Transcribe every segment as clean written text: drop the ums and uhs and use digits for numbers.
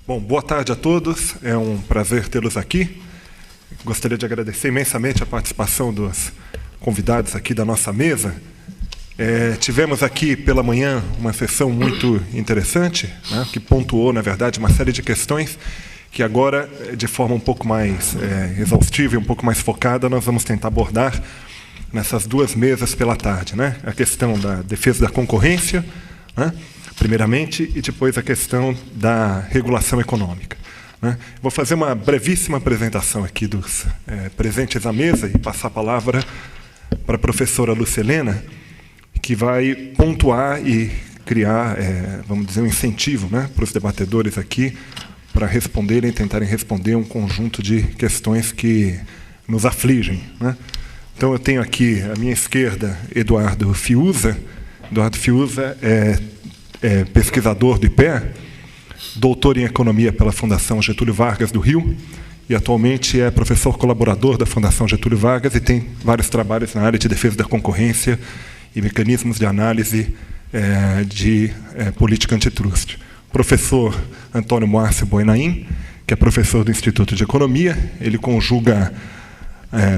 Bom, boa tarde a todos. É um prazer tê-los aqui. Gostaria de agradecer imensamente a participação dos convidados aqui da nossa mesa. Tivemos aqui pela manhã uma sessão muito interessante, né, que pontuou, na verdade, uma série de questões que agora, de forma um pouco mais exaustiva e um pouco mais focada, nós vamos tentar abordar nessas duas mesas pela tarde, né? A questão da defesa da concorrência, né, primeiramente, e depois a questão da regulação econômica, né? Vou fazer uma brevíssima apresentação aqui dos presentes à mesa e passar a palavra para a professora Lucelena, que vai pontuar e criar, vamos dizer, um incentivo, né, para os debatedores aqui para responderem, tentarem responder um conjunto de questões que nos afligem, né? Então, eu tenho aqui à minha esquerda Eduardo Fiuza. Eduardo Fiuza é pesquisador do IPEA, doutor em Economia pela Fundação Getúlio Vargas do Rio, e atualmente é professor colaborador da Fundação Getúlio Vargas e tem vários trabalhos na área de defesa da concorrência e mecanismos de análise de política antitrust. Professor Antônio Márcio Boinain, que é professor do Instituto de Economia, ele conjuga,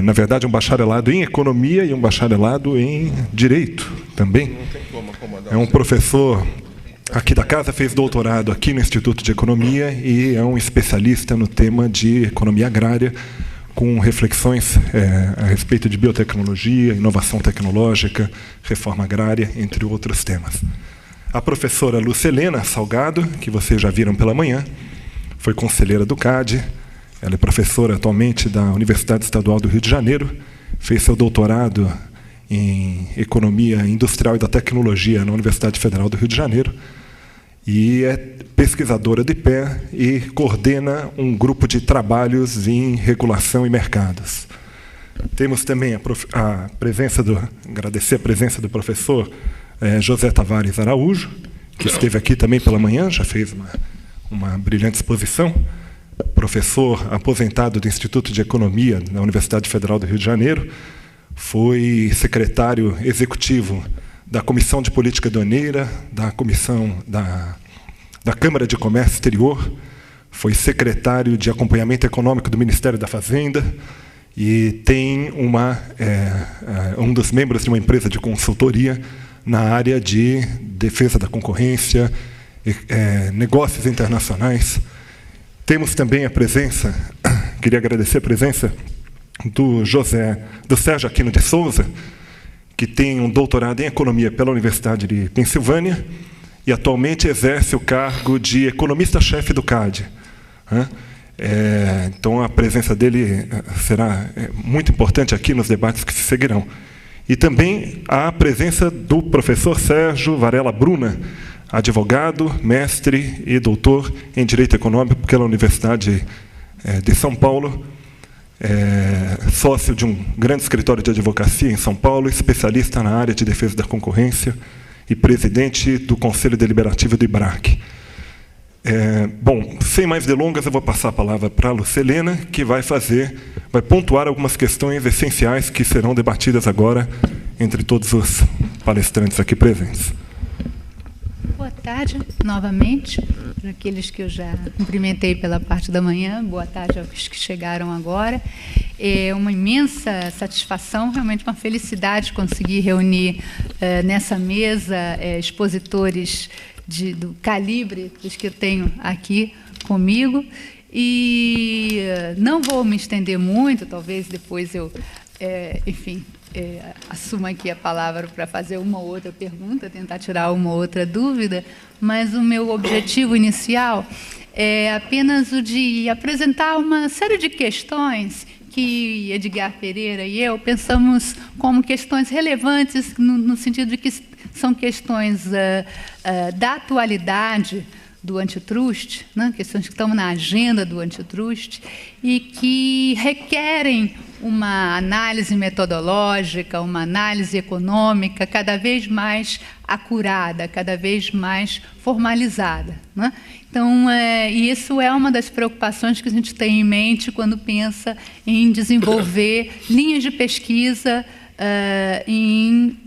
na verdade, um bacharelado em Economia e um bacharelado em Direito também. É um professor aqui da casa, fez doutorado aqui no Instituto de Economia e é um especialista no tema de economia agrária, com reflexões a respeito de biotecnologia, inovação tecnológica, reforma agrária, entre outros temas. A professora Lucelena Salgado, que vocês já viram pela manhã, foi conselheira do CAD, ela é professora atualmente da Universidade Estadual do Rio de Janeiro, fez seu doutorado em Economia Industrial e da Tecnologia na Universidade Federal do Rio de Janeiro, e é pesquisadora do IPEA e coordena um grupo trabalhos em regulação e mercados. Temos também agradecer a presença do professor José Tavares Araújo, que esteve aqui também pela manhã, já fez uma brilhante exposição, professor aposentado do Instituto de Economia da Universidade Federal do Rio de Janeiro, foi secretário executivo da Comissão de Política Aduaneira, da Comissão da Câmara de Comércio Exterior, foi secretário de Acompanhamento Econômico do Ministério da Fazenda e tem um dos membros de uma empresa de consultoria na área de defesa da concorrência, negócios internacionais. Temos também a presença, queria agradecer a presença do Sérgio Aquino de Souza, que tem um doutorado em Economia pela Universidade de Pensilvânia e atualmente exerce o cargo de economista-chefe do CAD. Então, a presença dele será muito importante aqui nos debates que se seguirão. E também a presença do professor Sérgio Varela Bruna, advogado, mestre e doutor em Direito Econômico pela Universidade de São Paulo, sócio de um grande escritório de advocacia em São Paulo, especialista na área de defesa da concorrência e presidente do Conselho Deliberativo do IBRAC. Bom, sem mais delongas, eu vou passar a palavra para a Lucelena, que vai pontuar algumas questões essenciais que serão debatidas agora entre todos os palestrantes aqui presentes. Boa tarde, novamente, para aqueles que eu já cumprimentei pela parte da manhã. Boa tarde aos que chegaram agora. É uma imensa satisfação, realmente uma felicidade conseguir reunir nessa mesa expositores do calibre dos que eu tenho aqui comigo. E não vou me estender muito, talvez depois eu, assuma aqui a palavra para fazer uma ou outra pergunta, tentar tirar uma ou outra dúvida, mas o meu objetivo inicial é apenas o de apresentar uma série de questões que Edgar Pereira e eu pensamos como questões relevantes no sentido de que são questões da atualidade do antitrust, né? Questões que estão na agenda do antitrust e que requerem uma análise metodológica, uma análise econômica cada vez mais acurada, cada vez mais formalizada, né? Então, isso é uma das preocupações que a gente tem em mente quando pensa em desenvolver linhas de pesquisa em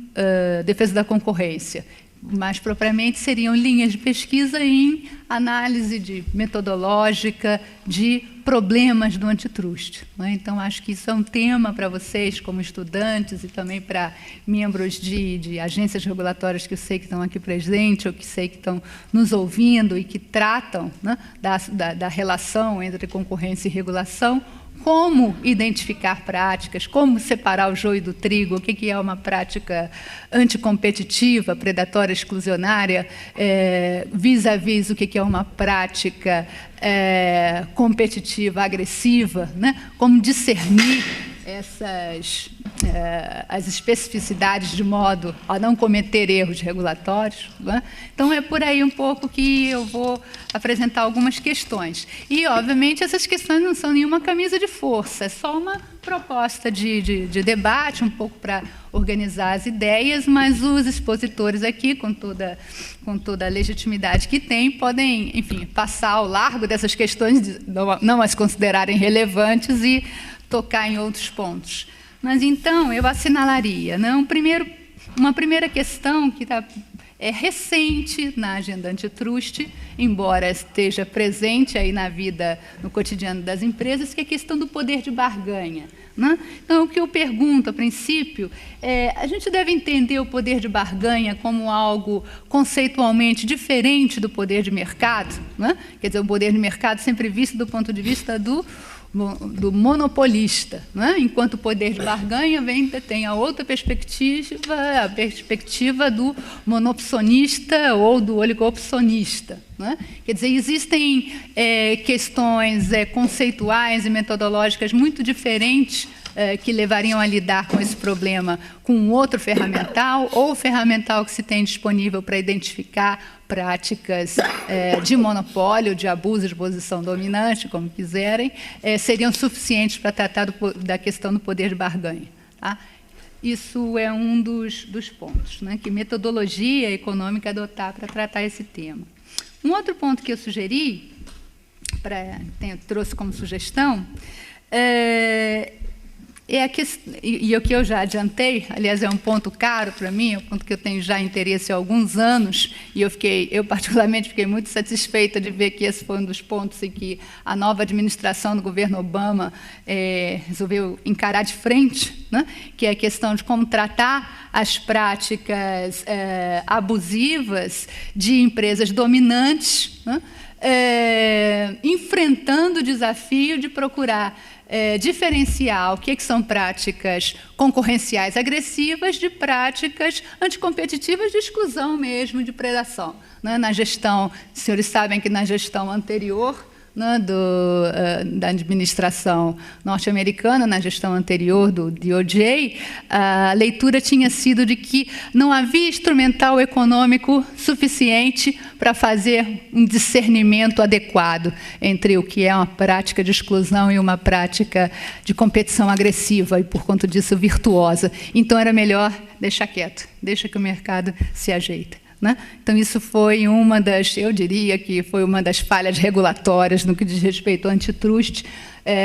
defesa da concorrência. mais propriamente, seriam linhas de pesquisa em análise metodológica de problemas do antitruste. Então, acho que isso é um tema para vocês, como estudantes, e também para membros de agências regulatórias que eu sei que estão aqui presentes, ou que sei que estão nos ouvindo e que tratam, né, da relação entre concorrência e regulação. Como identificar práticas, como separar o joio do trigo, o que é uma prática anticompetitiva, predatória, exclusionária, vis-à-vis o que é uma prática competitiva, agressiva, né? Como discernir as especificidades de modo a não cometer erros regulatórios, né? Então, é por aí um pouco que eu vou apresentar algumas questões. E, obviamente, essas questões não são nenhuma camisa de força, é só uma proposta de debate, um pouco para organizar as ideias, mas os expositores aqui, com toda a legitimidade que têm, podem, enfim, passar ao largo dessas questões, não as considerarem relevantes e tocar em outros pontos. Mas, então, eu assinalaria, né, uma primeira questão que é recente na agenda antitruste, embora esteja presente aí na vida, no cotidiano das empresas, que é a questão do poder de barganha, né? Então, o que eu pergunto, a princípio, a gente deve entender o poder de barganha como algo conceitualmente diferente do poder de mercado, né? Quer dizer, o poder de mercado sempre visto do ponto de vista do monopolista, né? Enquanto o poder de barganha tem a outra perspectiva, a perspectiva do monopsonista ou do oligopsonista, né? Quer dizer, existem questões conceituais e metodológicas muito diferentes que levariam a lidar com esse problema com outro ferramental, ou ferramental que se tem disponível para identificar práticas de monopólio, de abuso de posição dominante, como quiserem, seriam suficientes para tratar da questão do poder de barganha. Tá? Isso é um dos pontos, né? Que metodologia econômica adotar para tratar esse tema. Um outro ponto que eu sugeri, trouxe como sugestão, e o que eu já adiantei, aliás, é um ponto caro para mim, é um ponto que eu tenho já interesse há alguns anos, e eu particularmente fiquei muito satisfeita de ver que esse foi um dos pontos em que a nova administração do governo Obama resolveu encarar de frente, né? Que é a questão de como tratar as práticas abusivas de empresas dominantes, né? Enfrentando o desafio de procurar diferenciar o que são práticas concorrenciais agressivas de práticas anticompetitivas de exclusão mesmo, de predação. Né? Na gestão, os senhores sabem que na gestão anterior, né, da administração norte-americana, na gestão anterior do DOJ, a leitura tinha sido de que não havia instrumental econômico suficiente para fazer um discernimento adequado entre o que é uma prática de exclusão e uma prática de competição agressiva e, por conta disso, virtuosa. Então, era melhor deixar quieto, deixa que o mercado se ajeita. Né? Então, isso foi eu diria que foi uma das falhas regulatórias no que diz respeito ao antitruste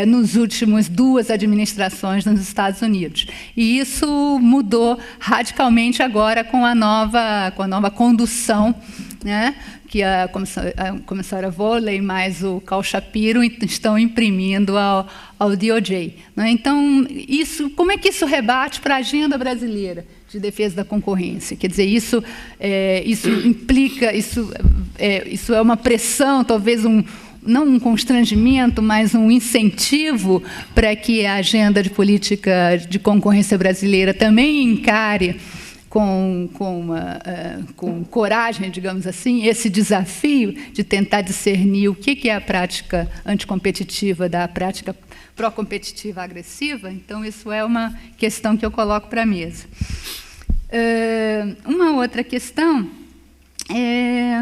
nos últimos 2 administrações nos Estados Unidos. E isso mudou radicalmente agora com a nova condução, né? Que a comissária Volley mais o Carl Shapiro estão imprimindo ao DOJ. Né? Então, como é que isso rebate para a agenda brasileira de defesa da concorrência? Quer dizer, isso implica, isso é uma pressão, talvez não um constrangimento, mas um incentivo para que a agenda de política de concorrência brasileira também encare com coragem, digamos assim, esse desafio de tentar discernir o que é a prática anticompetitiva da prática pró-competitiva agressiva. Então, isso é uma questão que eu coloco para a mesa. Uma outra questão é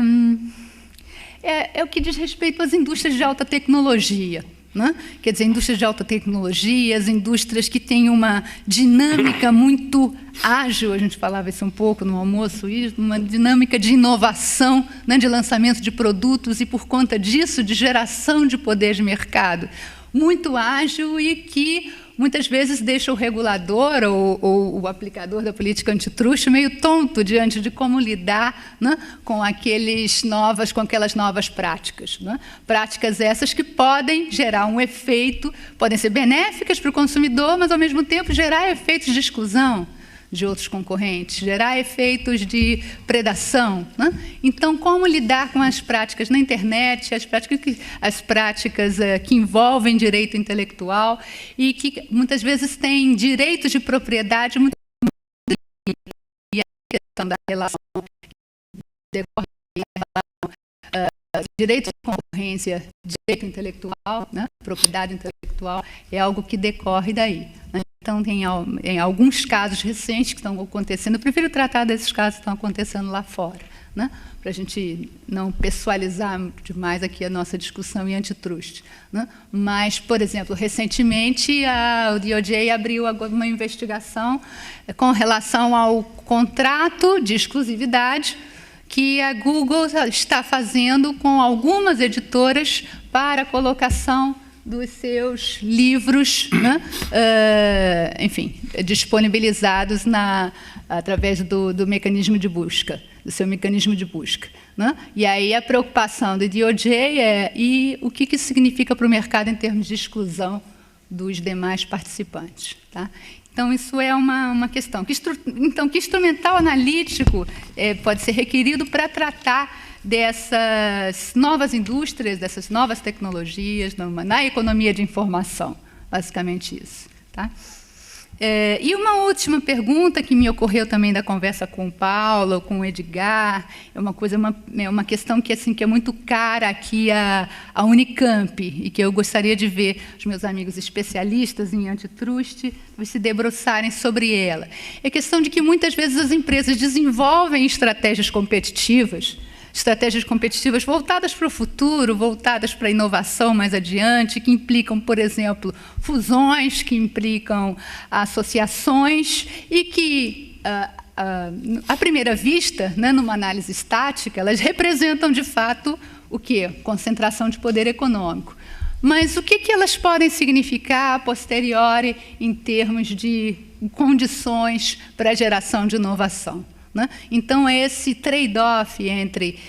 o que diz respeito às indústrias de alta tecnologia. Né? Quer dizer, indústrias de alta tecnologia, as indústrias que têm uma dinâmica muito ágil, a gente falava isso um pouco no almoço, uma dinâmica de inovação, né, de lançamento de produtos e, por conta disso, de geração de poder de mercado. muito ágil e que muitas vezes deixa o regulador ou o aplicador da política antitruste meio tonto diante de como lidar, né, com aquelas novas práticas. Né? Práticas essas que podem gerar um efeito, podem ser benéficas para o consumidor, mas, ao mesmo tempo, gerar efeitos de exclusão de outros concorrentes, gerar efeitos de predação. Né? Então, como lidar com as práticas na internet, as práticas que envolvem direito intelectual e que, muitas vezes, têm direitos de propriedade muito e a questão da relação direito de concorrência, direito intelectual, né? Propriedade intelectual, é algo que decorre daí. Né? Então, tem alguns casos recentes que estão acontecendo. Eu prefiro tratar desses casos que estão acontecendo lá fora, né? Para a gente não pessoalizar demais aqui a nossa discussão em antitruste. Né? Mas, por exemplo, recentemente, o DOJ abriu uma investigação com relação ao contrato de exclusividade que a Google está fazendo com algumas editoras para a colocação dos seus livros, né, enfim, disponibilizados através do mecanismo de busca, do seu mecanismo de busca. Né? E aí a preocupação do DOJ e o que isso significa para o mercado em termos de exclusão dos demais participantes. Tá? Então, isso é uma questão. Então, que instrumental analítico pode ser requerido para tratar dessas novas indústrias, dessas novas tecnologias, na economia de informação? Basicamente isso. Tá? E uma última pergunta que me ocorreu também da conversa com o Paulo, com o Edgar, é uma questão que é muito cara aqui à Unicamp e que eu gostaria de ver os meus amigos especialistas em antitruste se debruçarem sobre ela. É a questão de que muitas vezes as empresas desenvolvem estratégias competitivas voltadas para o futuro, voltadas para a inovação mais adiante, que implicam, por exemplo, fusões, que implicam associações e que, à primeira vista, né, numa análise estática, elas representam, de fato, o quê? Concentração de poder econômico. Mas o que elas podem significar a posteriori em termos de condições para a geração de inovação? Né? Então, é esse trade-off entre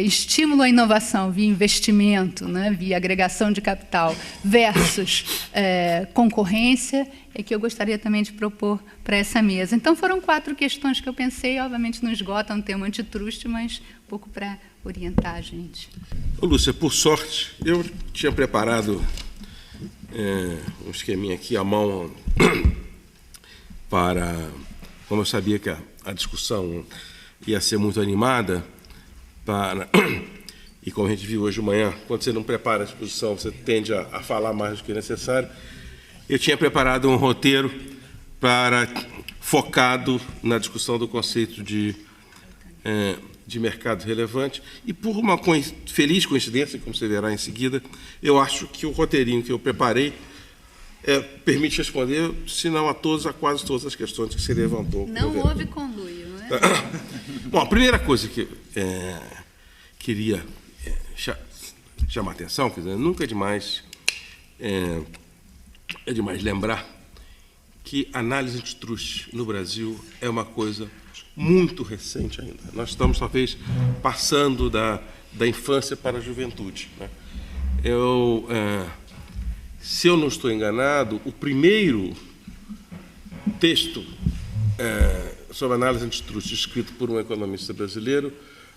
estímulo à inovação via investimento, né, via agregação de capital, versus concorrência, é que eu gostaria também de propor para essa mesa. Então, foram 4 questões que eu pensei, obviamente não esgotam o tema antitruste, mas um pouco para orientar a gente. Ô, Lúcia, por sorte, eu tinha preparado um esqueminha aqui à mão para... Como eu sabia que a discussão ia ser muito animada, e como a gente viu hoje de manhã, quando você não prepara a exposição, você tende a falar mais do que é necessário, eu tinha preparado um roteiro focado na discussão do conceito de mercado relevante, e por uma feliz coincidência, como você verá em seguida, eu acho que o roteirinho que eu preparei permite responder, se não a quase todas as questões que se levantou. Não houve conluio, não é? Bom, a primeira coisa que queria chamar a atenção, quer dizer, nunca é demais lembrar que análise antitruste no Brasil é uma coisa muito recente ainda. Nós estamos, talvez, passando da infância para a juventude. Né? Se eu não estou enganado, o primeiro texto sobre análise antitruste escrito por um economista brasileiro,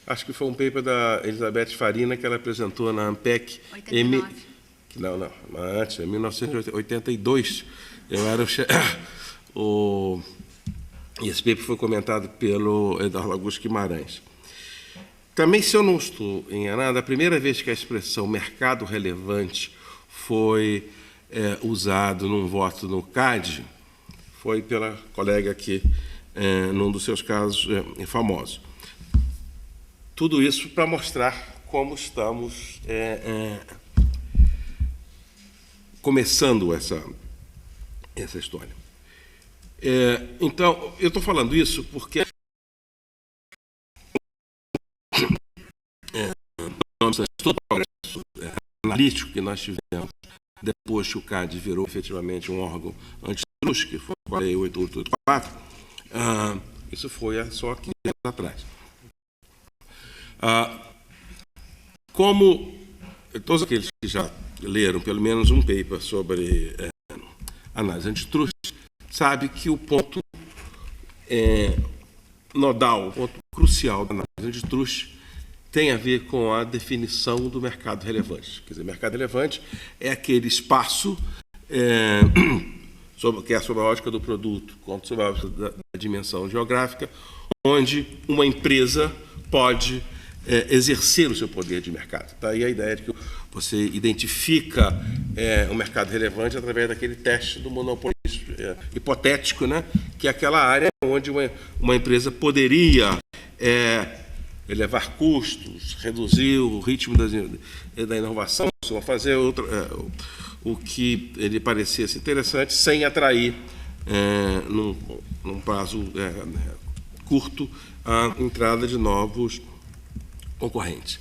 acho que foi um paper da Elizabeth Farina, que ela apresentou na ANPEC. 89. Não, antes, em 1982. Eu era e esse paper foi comentado pelo Eduardo Augusto Guimarães. Também, se eu não estou enganado, a primeira vez que a expressão mercado relevante foi usado num voto no CAD foi pela colega aqui, num dos seus casos famosos. Tudo isso para mostrar como estamos começando essa história. Então, eu estou falando isso porque todo o progresso analítico que nós tivemos depois que o CAD virou efetivamente um órgão antitruste, que foi a Lei 8884, isso foi há só 15 anos atrás. Como todos aqueles que já leram pelo menos um paper sobre análise antitruste, sabe que o ponto nodal, o ponto crucial da análise antitruste tem a ver com a definição do mercado relevante. Quer dizer, mercado relevante é aquele espaço que é sobre a ótica do produto, quanto sobre a ótica da dimensão geográfica, onde uma empresa pode exercer o seu poder de mercado. Daí a ideia de que você identifica o mercado relevante através daquele teste do monopolismo hipotético, né? Que é aquela área onde uma empresa poderia elevar custos, reduzir o ritmo da inovação, fazer o que lhe parecesse interessante, sem atrair, num prazo curto, a entrada de novos concorrentes.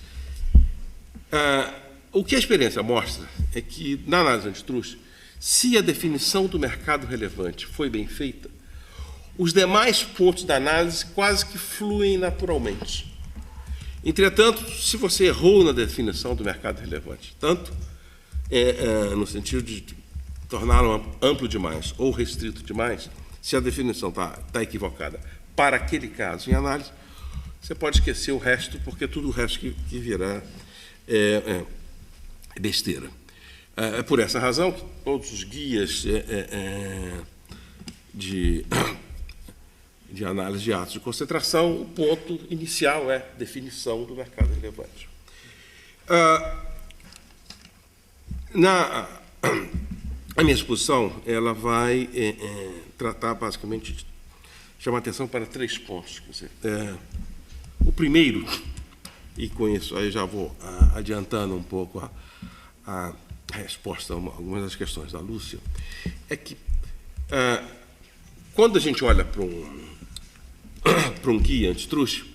O que a experiência mostra é que, na análise antitruste, se a definição do mercado relevante foi bem feita, os demais pontos da análise quase que fluem naturalmente. Entretanto, se você errou na definição do mercado relevante, tanto no sentido de torná-lo amplo demais ou restrito demais, se a definição está equivocada para aquele caso em análise, você pode esquecer o resto, porque tudo o resto que virá é besteira. É por essa razão que todos os guias de análise de atos de concentração, o ponto inicial é definição do mercado relevante. A minha exposição ela vai tratar, basicamente, de chamar atenção para 3 pontos. Quer dizer, o primeiro, e com isso aí já vou adiantando um pouco a resposta a algumas das questões da Lúcia, é que quando a gente olha para um guia antitruste,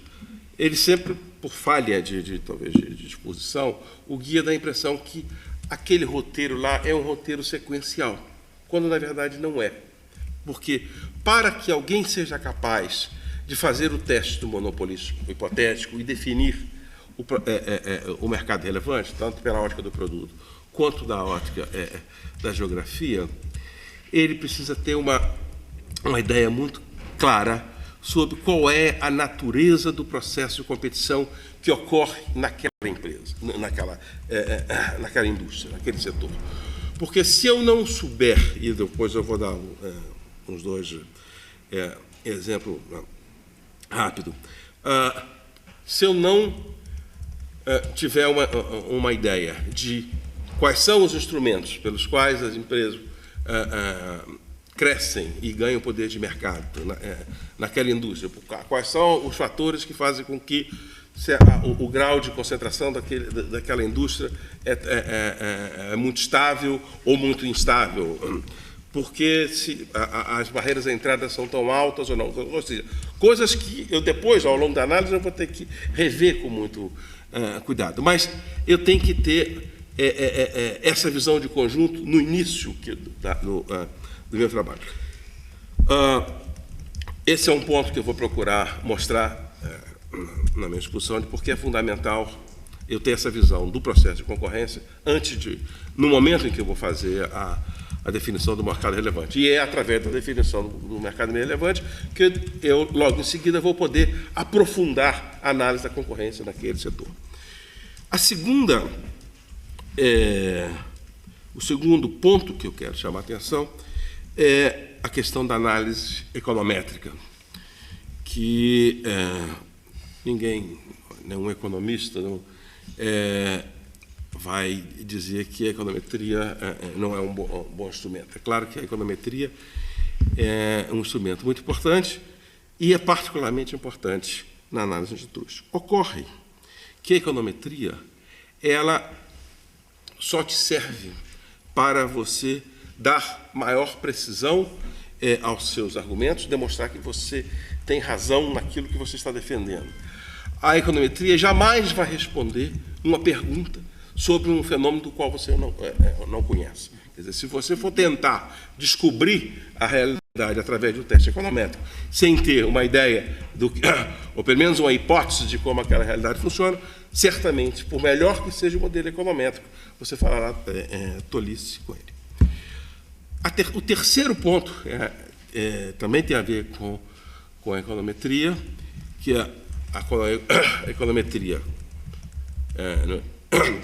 ele sempre, por falha talvez de exposição, o guia dá a impressão que aquele roteiro lá é um roteiro sequencial, quando na verdade não é. Porque para que alguém seja capaz de fazer o teste do monopolismo hipotético e definir o mercado relevante, tanto pela ótica do produto quanto da ótica da geografia, ele precisa ter uma ideia muito clara sobre qual é a natureza do processo de competição que ocorre naquela empresa, naquela indústria, naquele setor. Porque se eu não souber, e depois eu vou dar uns 2 exemplos rápidos, se eu não tiver uma ideia de quais são os instrumentos pelos quais as empresas crescem e ganham poder de mercado naquela indústria, quais são os fatores que fazem com que o grau de concentração daquela indústria é muito estável ou muito instável, porque as barreiras à entrada são tão altas ou não. Ou seja, coisas que eu depois, ao longo da análise, eu vou ter que rever com muito cuidado. Mas eu tenho que ter essa visão de conjunto no início do meu trabalho. Esse é um ponto que eu vou procurar mostrar na minha exposição, de porque é fundamental eu ter essa visão do processo de concorrência no momento em que eu vou fazer a definição do mercado relevante. E é através da definição do mercado relevante que eu, logo em seguida, vou poder aprofundar a análise da concorrência naquele setor. O segundo ponto que eu quero chamar a atenção é a questão da análise econométrica, que nenhum economista vai dizer que a econometria não é um bom instrumento. É claro que a econometria é um instrumento muito importante e é particularmente importante na análise antitruste. Ocorre que a econometria ela só te serve para você dar maior precisão aos seus argumentos, demonstrar que você tem razão naquilo que você está defendendo. A econometria jamais vai responder uma pergunta sobre um fenômeno do qual você não conhece. Quer dizer, se você for tentar descobrir a realidade através do teste econométrico, sem ter uma ideia, ou pelo menos uma hipótese de como aquela realidade funciona, certamente, por melhor que seja o modelo econométrico, você falará tolice com ele. O terceiro ponto também tem a ver com a econometria, que é a econometria,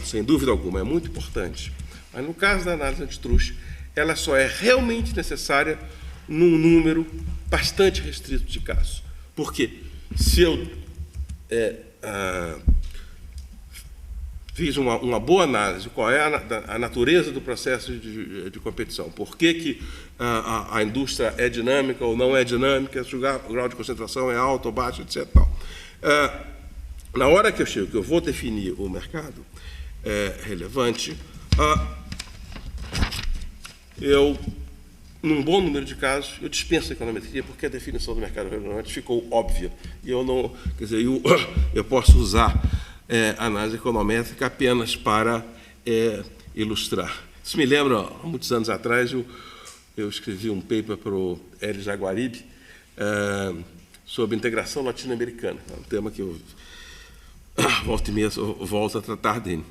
sem dúvida alguma, é muito importante. Mas, no caso da análise antitruste, ela só é realmente necessária num número bastante restrito de casos. Porque se eu fiz uma boa análise, qual é a natureza do processo de competição, por que a indústria é dinâmica ou não é dinâmica, se o grau de concentração é alto ou baixo, etc. Na hora que eu vou definir o mercado relevante, num bom número de casos, eu dispenso a econometria, porque a definição do mercado relevante ficou óbvia. E eu posso usar a análise econométrica apenas para ilustrar. Isso me lembra, há muitos anos atrás, eu escrevi um paper para o Hélio Jaguaribe sobre integração latino-americana. É um tema que eu volta e meia volto a tratar dele.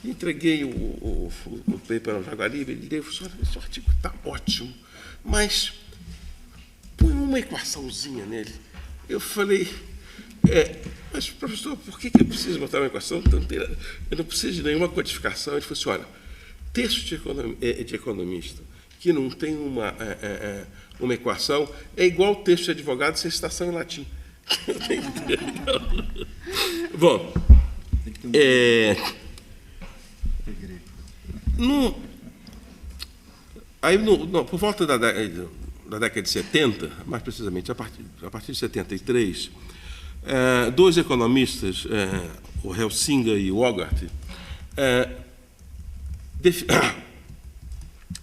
Entreguei o paper ao Jaguaribe, ele disse: esse artigo está ótimo, mas põe uma equaçãozinha nele. Eu falei, mas, professor, por que eu preciso botar uma equação? Eu não preciso de nenhuma codificação. Ele falou assim: olha, texto de economista que não tem uma equação é igual texto de advogado sem citação em latim. Bom, por volta da década de 70, mais precisamente a partir de 73, dois economistas, o Helsinga e o Hogarth,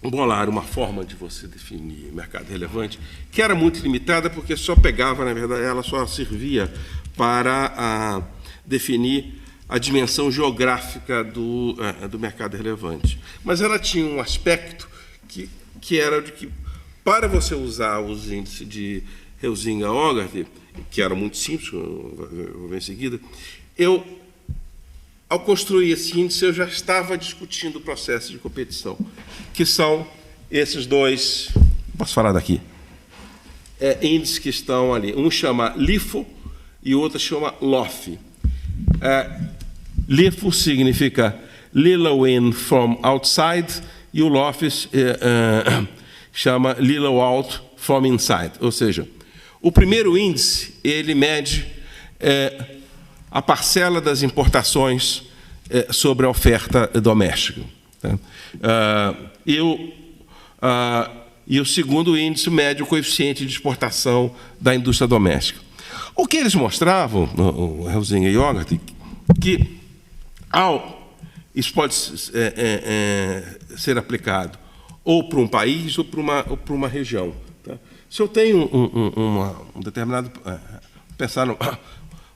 bolaram uma forma de você definir mercado relevante que era muito limitada, porque só pegava, na verdade, ela só servia para definir a dimensão geográfica do mercado relevante. Mas ela tinha um aspecto que era de que, para você usar os índices de Helsinga e Hogarth, que era muito simples, eu vou ver em seguida, ao construir esse índice, eu já estava discutindo o processo de competição, que são esses dois, posso falar daqui, índices que estão ali. Um chama LIFO e o outro chama LOF. LIFO significa Little In from Outside e o LOF chama Little Out from Inside. Ou seja, o primeiro índice, ele mede a parcela das importações sobre a oferta doméstica. E o segundo índice mede o coeficiente de exportação da indústria doméstica. O que eles mostravam, o Helsinga e Hogarth, que isso pode ser aplicado ou para um país ou para uma região. Tá? Se eu tenho um determinado... pensar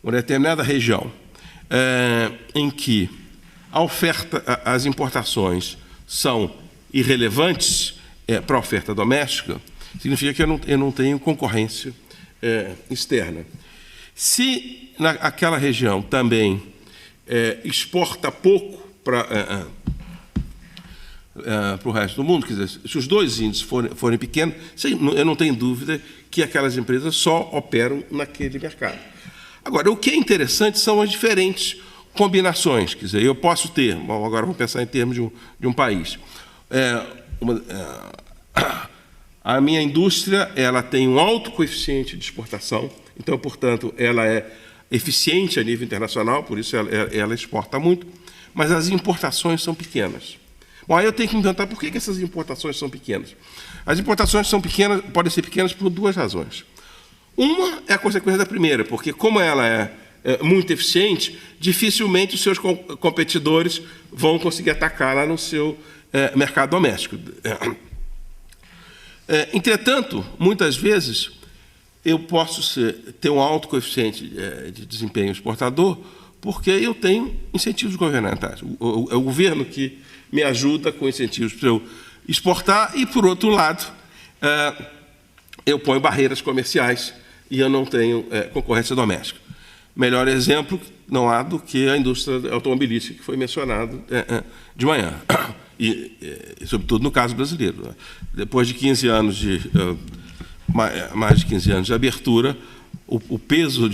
uma determinada região em que a oferta, as importações são irrelevantes para a oferta doméstica, significa que eu não tenho concorrência externa. Se aquela região também exporta pouco para o resto do mundo, quer dizer, se os dois índices forem pequenos, eu não tenho dúvida que aquelas empresas só operam naquele mercado. Agora, o que é interessante são as diferentes combinações. Quer dizer, eu posso ter, agora vou pensar em termos de um país. A minha indústria ela tem um alto coeficiente de exportação, então, portanto, ela é eficiente a nível internacional, por isso ela exporta muito, mas as importações são pequenas. Bom, aí eu tenho que me perguntar por que essas importações são pequenas. As importações podem ser pequenas por duas razões. Uma é a consequência da primeira, porque como ela é muito eficiente, dificilmente os seus competidores vão conseguir atacá-la no seu mercado doméstico. Entretanto, muitas vezes, eu posso ter um alto coeficiente de desempenho exportador porque eu tenho incentivos governamentais. É o governo que me ajuda com incentivos para eu exportar e, por outro lado, eu ponho barreiras comerciais e eu não tenho concorrência doméstica. Melhor exemplo não há do que a indústria automobilística que foi mencionado de manhã, e sobretudo no caso brasileiro. Depois de 15 anos mais de 15 anos de abertura, o peso,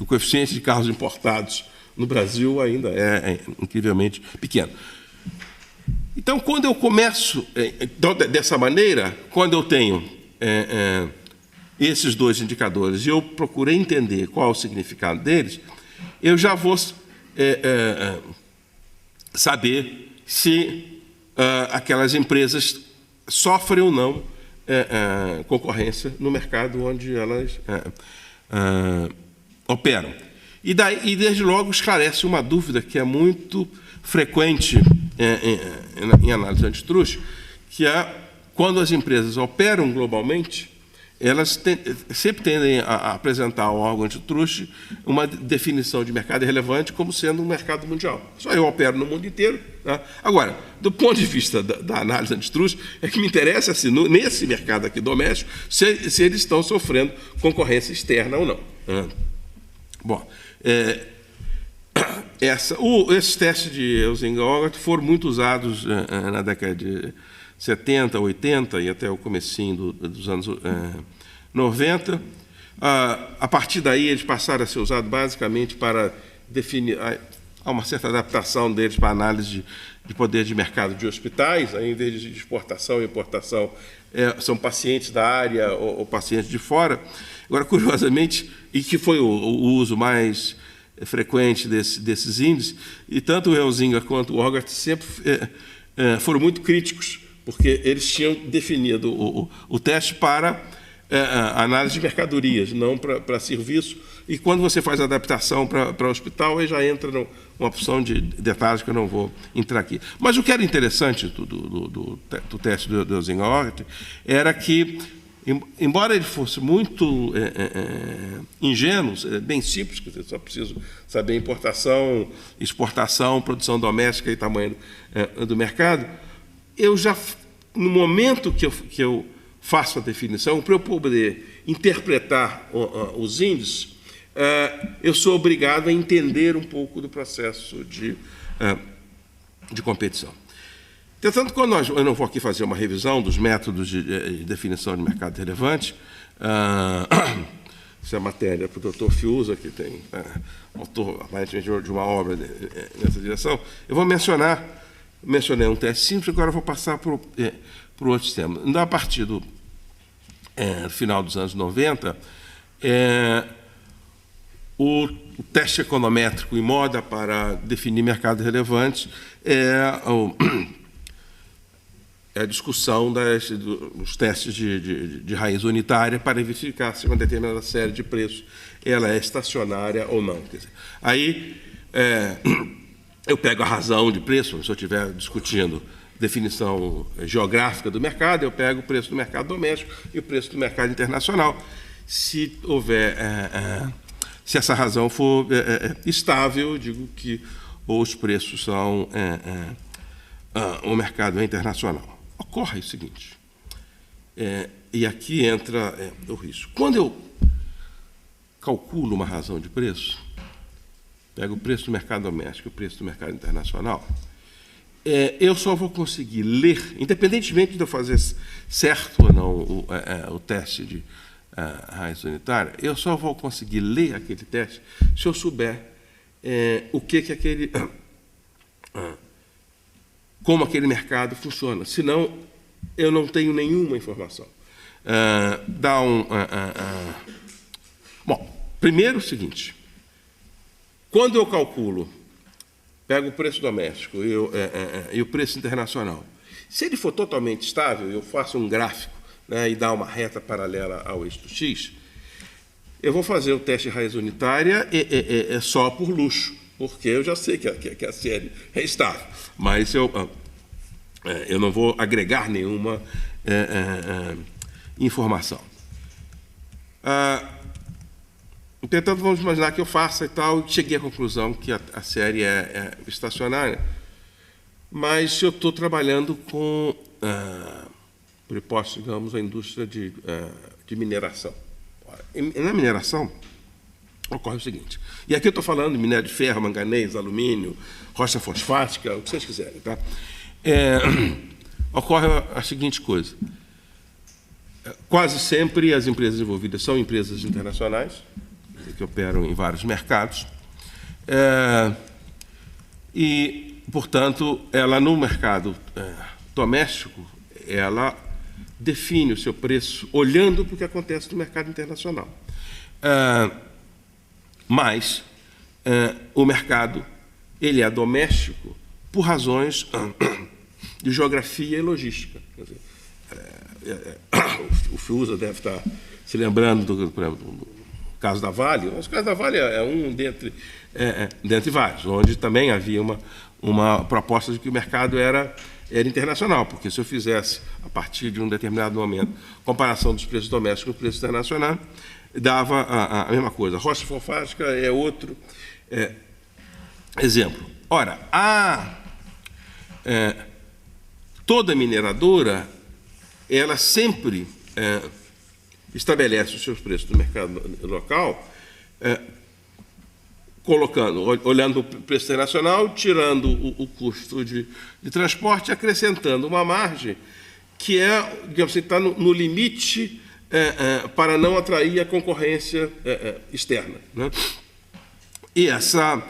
o coeficiente de carros importados no Brasil ainda é incrivelmente pequeno. Então, quando eu começo dessa maneira, quando eu tenho esses dois indicadores e eu procurei entender qual é o significado deles, eu já vou saber se aquelas empresas sofrem ou não concorrência no mercado onde elas operam. E desde logo, esclarece uma dúvida que é muito frequente em análise antitruste, que é quando as empresas operam globalmente, elas sempre tendem a apresentar ao órgão antitruste uma definição de mercado relevante como sendo um mercado mundial. Só eu opero no mundo inteiro. Tá? Agora, do ponto de vista da análise antitruste, é que me interessa se nesse mercado aqui doméstico, se eles estão sofrendo concorrência externa ou não. Bom, esses testes de Elzinga-Hogarth foram muito usados na década de 70, 80 e até o comecinho dos anos 90. A partir daí, eles passaram a ser usados basicamente para definir... Há uma certa adaptação deles para a análise de poder de mercado de hospitais, aí, em vez de exportação e importação, são pacientes da área ou pacientes de fora. Agora, curiosamente, e que foi o uso mais frequente desses índices, e tanto o Elzinga quanto o Hogarth sempre foram muito críticos, porque eles tinham definido o teste para análise de mercadorias, não para serviço, e quando você faz a adaptação para hospital, aí já entra numa opção de detalhes que eu não vou entrar aqui. Mas o que era interessante do teste do Elzinga-Hogarth era que, embora ele fosse muito ingênuo, bem simples, quer dizer, só preciso saber importação, exportação, produção doméstica e tamanho do mercado, eu já, no momento que eu faço a definição, para eu poder interpretar os índices, eu sou obrigado a entender um pouco do processo de competição. Portanto, quando eu não vou aqui fazer uma revisão dos métodos de definição de mercado relevante, essa é a matéria para o Dr. Fiuza, que tem autor, aparentemente, de uma obra nessa direção, eu vou mencionei um teste simples, agora eu vou passar para o outro sistema. Então, a partir do final dos anos 90, o teste econométrico em moda para definir mercados relevantes é a discussão dos testes de raiz unitária para verificar se uma determinada série de preços ela é estacionária ou não. Quer dizer, aí eu pego a razão de preço, se eu estiver discutindo definição geográfica do mercado, eu pego o preço do mercado doméstico e o preço do mercado internacional. Se houver, se essa razão for estável, eu digo que os preços são o mercado internacional. Ocorre o seguinte, e aqui entra o risco. Quando eu calculo uma razão de preço, pego o preço do mercado doméstico e o preço do mercado internacional, eu só vou conseguir ler, independentemente de eu fazer certo ou não o teste de raiz unitária, eu só vou conseguir ler aquele teste se eu souber o que aquele... como aquele mercado funciona. Senão, eu não tenho nenhuma informação. Bom, primeiro o seguinte, quando eu calculo, pego o preço doméstico e o preço internacional, se ele for totalmente estável, eu faço um gráfico, né, e dá uma reta paralela ao eixo X, eu vou fazer o teste de raiz unitária só por luxo, porque eu já sei que a série é estável, mas eu não vou agregar nenhuma informação. Portanto, vamos imaginar que eu faça e tal, e cheguei à conclusão que a série é estacionária, mas eu estou trabalhando com, por hipótese, digamos, a indústria de mineração. Na mineração, ocorre o seguinte, e aqui eu estou falando de minério de ferro, manganês, alumínio, rocha fosfática, o que vocês quiserem, tá? Ocorre a seguinte coisa, quase sempre as empresas envolvidas são empresas internacionais, que operam em vários mercados, e, portanto, ela no mercado doméstico, ela define o seu preço olhando para o que acontece no mercado internacional. Mas o mercado ele é doméstico por razões de geografia e logística. Quer dizer, o FIUSA deve estar se lembrando, por exemplo, do caso da Vale. O caso da Vale é um dentre vários, onde também havia uma proposta de que o mercado era internacional, porque se eu fizesse, a partir de um determinado momento, comparação dos preços domésticos com os preços internacionais, dava a mesma coisa. A rocha fosfática é outro exemplo. Ora, toda mineradora, ela sempre estabelece os seus preços no mercado local, olhando para o preço internacional, tirando o custo de transporte, acrescentando uma margem que digamos assim, está no limite para não atrair a concorrência externa, né? E essa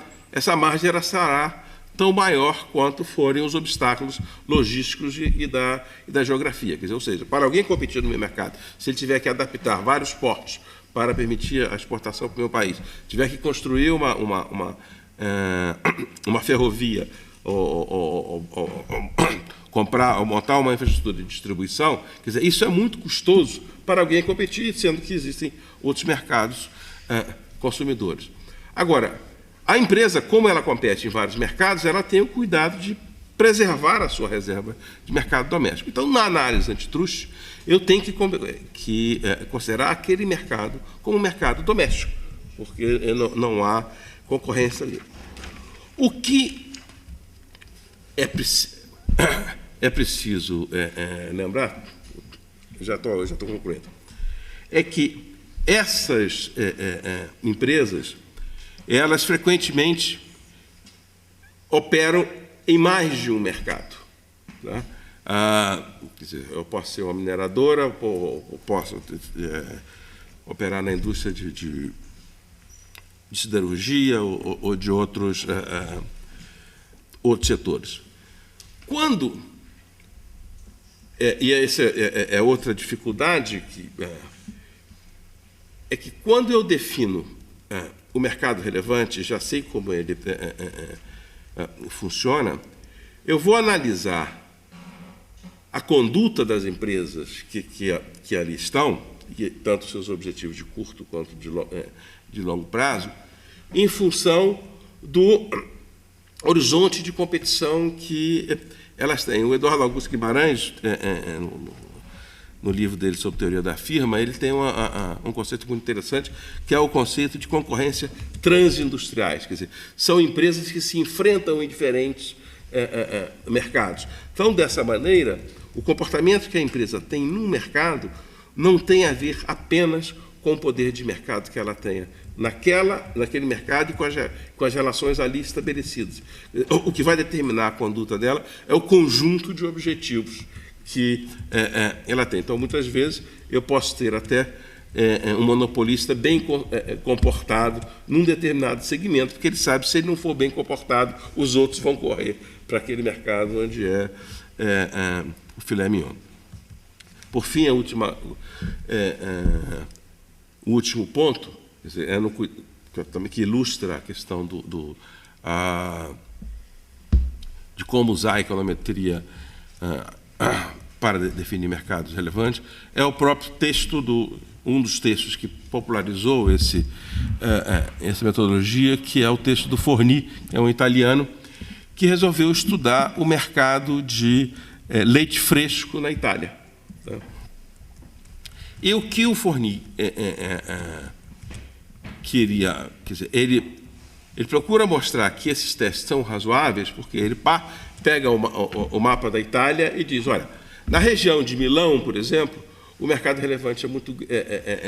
margem será tão maior quanto forem os obstáculos logísticos e da geografia. Quer dizer, ou seja, para alguém competir no meu mercado, se ele tiver que adaptar vários portos para permitir a exportação para o meu país, tiver que construir uma ferrovia ou montar uma infraestrutura de distribuição, quer dizer, isso é muito custoso para alguém competir, sendo que existem outros mercados consumidores. Agora, a empresa, como ela compete em vários mercados, ela tem o cuidado de preservar a sua reserva de mercado doméstico. Então, na análise antitruste, eu tenho que considerar aquele mercado como um mercado doméstico, porque não há concorrência ali. O que é preciso lembrar, já estou concluindo, é que essas empresas, elas frequentemente operam em mais de um mercado. Tá? Quer dizer, eu posso ser uma mineradora, ou posso operar na indústria de siderurgia ou de outros setores. E essa é outra dificuldade, é que quando eu defino o mercado relevante, já sei como ele funciona, eu vou analisar a conduta das empresas que ali estão, tanto seus objetivos de curto quanto de longo prazo, em função do horizonte de competição que elas têm. O Eduardo Augusto Guimarães, no livro dele sobre teoria da firma, ele tem um conceito muito interessante, que é o conceito de concorrência transindustriais. Quer dizer, são empresas que se enfrentam em diferentes mercados. Então, dessa maneira, o comportamento que a empresa tem num mercado não tem a ver apenas com o poder de mercado que ela tenha naquele mercado e com as relações ali estabelecidas. O que vai determinar a conduta dela é o conjunto de objetivos que ela tem. Então, muitas vezes, eu posso ter até um monopolista bem comportado num determinado segmento, porque ele sabe que, se ele não for bem comportado, os outros vão correr para aquele mercado onde o filé mignon. Por fim, o último ponto, quer dizer, que ilustra a questão de como usar a econometria para definir mercados relevantes, é o próprio texto um dos textos que popularizou essa metodologia, que é o texto do Forni, que é um italiano, que resolveu estudar o mercado de leite fresco na Itália. Tá? E o que o Forni queria, quer dizer, ele procura mostrar que esses testes são razoáveis, porque ele pega o mapa da Itália e diz, olha, na região de Milão, por exemplo, o mercado relevante é muito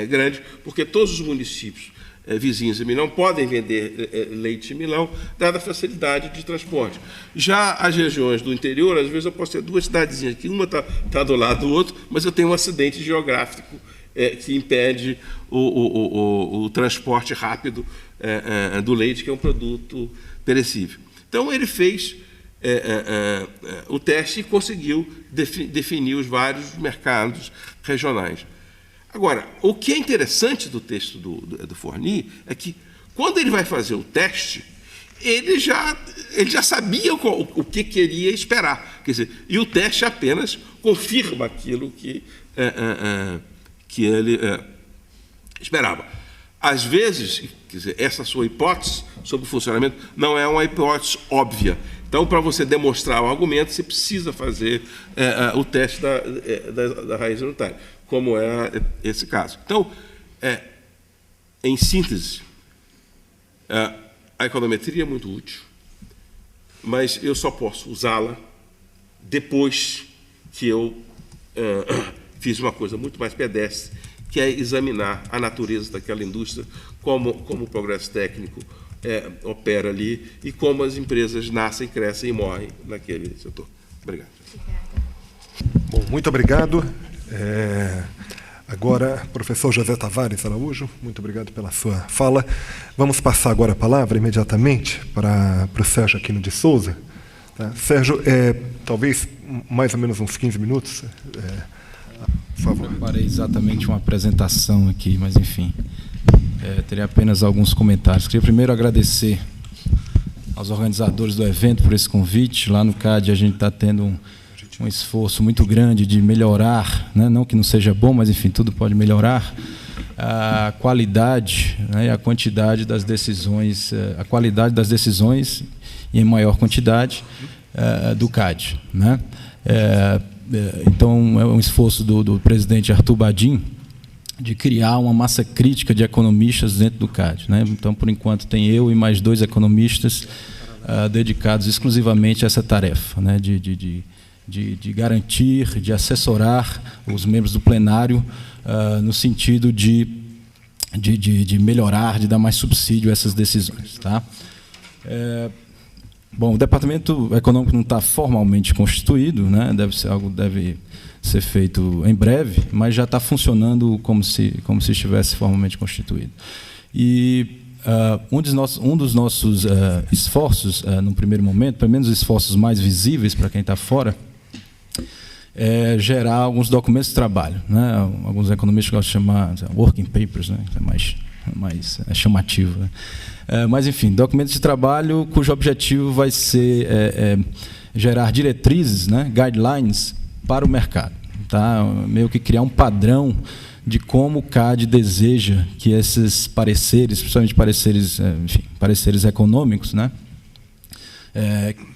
grande, porque todos os municípios vizinhos de Milão podem vender leite em Milão, dada a facilidade de transporte. Já as regiões do interior, às vezes eu posso ter duas cidadezinhas aqui, uma está do lado do outro, mas eu tenho um acidente geográfico que impede o transporte rápido do leite, que é um produto perecível. Então, ele fez o teste e conseguiu definir os vários mercados regionais. Agora, o que é interessante do texto do Fournier é que, quando ele vai fazer o teste, ele já sabia o que queria esperar. Quer dizer, e o teste apenas confirma aquilo que ele esperava. Às vezes, quer dizer, essa sua hipótese sobre o funcionamento não é uma hipótese óbvia. Então, para você demonstrar o argumento, você precisa fazer o teste da raiz unitária, como é esse caso. Então, em síntese, a econometria é muito útil, mas eu só posso usá-la depois que eu fiz uma coisa muito mais pedestre, que é examinar a natureza daquela indústria, como o progresso técnico opera ali e como as empresas nascem, crescem e morrem naquele setor. Obrigado. Bom, muito obrigado. Agora, professor José Tavares Araújo, muito obrigado pela sua fala. Vamos passar agora a palavra imediatamente para o Sérgio Aquino de Souza. Tá? Sérgio, talvez mais ou menos uns 15 minutos. Por favor. Eu preparei exatamente uma apresentação aqui, mas, enfim, teria apenas alguns comentários. Queria primeiro agradecer aos organizadores do evento por esse convite. Lá no CAD a gente está tendo um esforço muito grande de melhorar, né? Não que não seja bom, mas, enfim, tudo pode melhorar, a qualidade, né, e a quantidade das decisões, a qualidade das decisões e em maior quantidade do CAD, né? Então, é um esforço do presidente Arthur Badin de criar uma massa crítica de economistas dentro do CAD, né? Então, por enquanto, tem eu e mais 2 economistas dedicados exclusivamente a essa tarefa, né? De garantir, de assessorar os membros do plenário no sentido de melhorar, de dar mais subsídio a essas decisões. Tá? Bom, o Departamento Econômico não está formalmente constituído, né? Deve ser feito em breve, mas já está funcionando como se estivesse formalmente constituído. E um dos nossos esforços, no primeiro momento, pelo menos os esforços mais visíveis para quem está fora, é gerar alguns documentos de trabalho, né? Alguns economistas gostam de chamar working papers, né? É mais chamativo, né? Mas, enfim, documentos de trabalho cujo objetivo vai ser gerar diretrizes, né? Guidelines para o mercado, tá? Meio que criar um padrão de como o CAD deseja que esses pareceres, principalmente pareceres econômicos, né?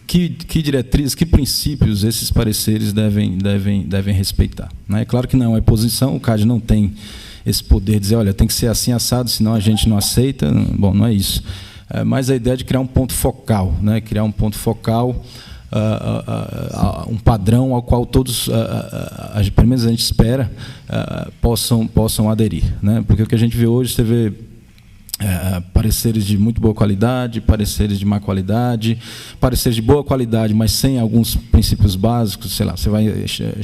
Que diretrizes, que princípios esses pareceres devem respeitar, né? É claro que não é uma imposição, o CAD não tem esse poder de dizer, olha, tem que ser assim assado, senão a gente não aceita. Bom, não é isso. Mas a ideia de criar um ponto focal, né? Criar um ponto focal, um padrão ao qual todos, pelo menos a gente espera, possam aderir, né? Porque o que a gente vê hoje, você vê pareceres de muito boa qualidade, pareceres de má qualidade, pareceres de boa qualidade, mas sem alguns princípios básicos. Sei lá, você vai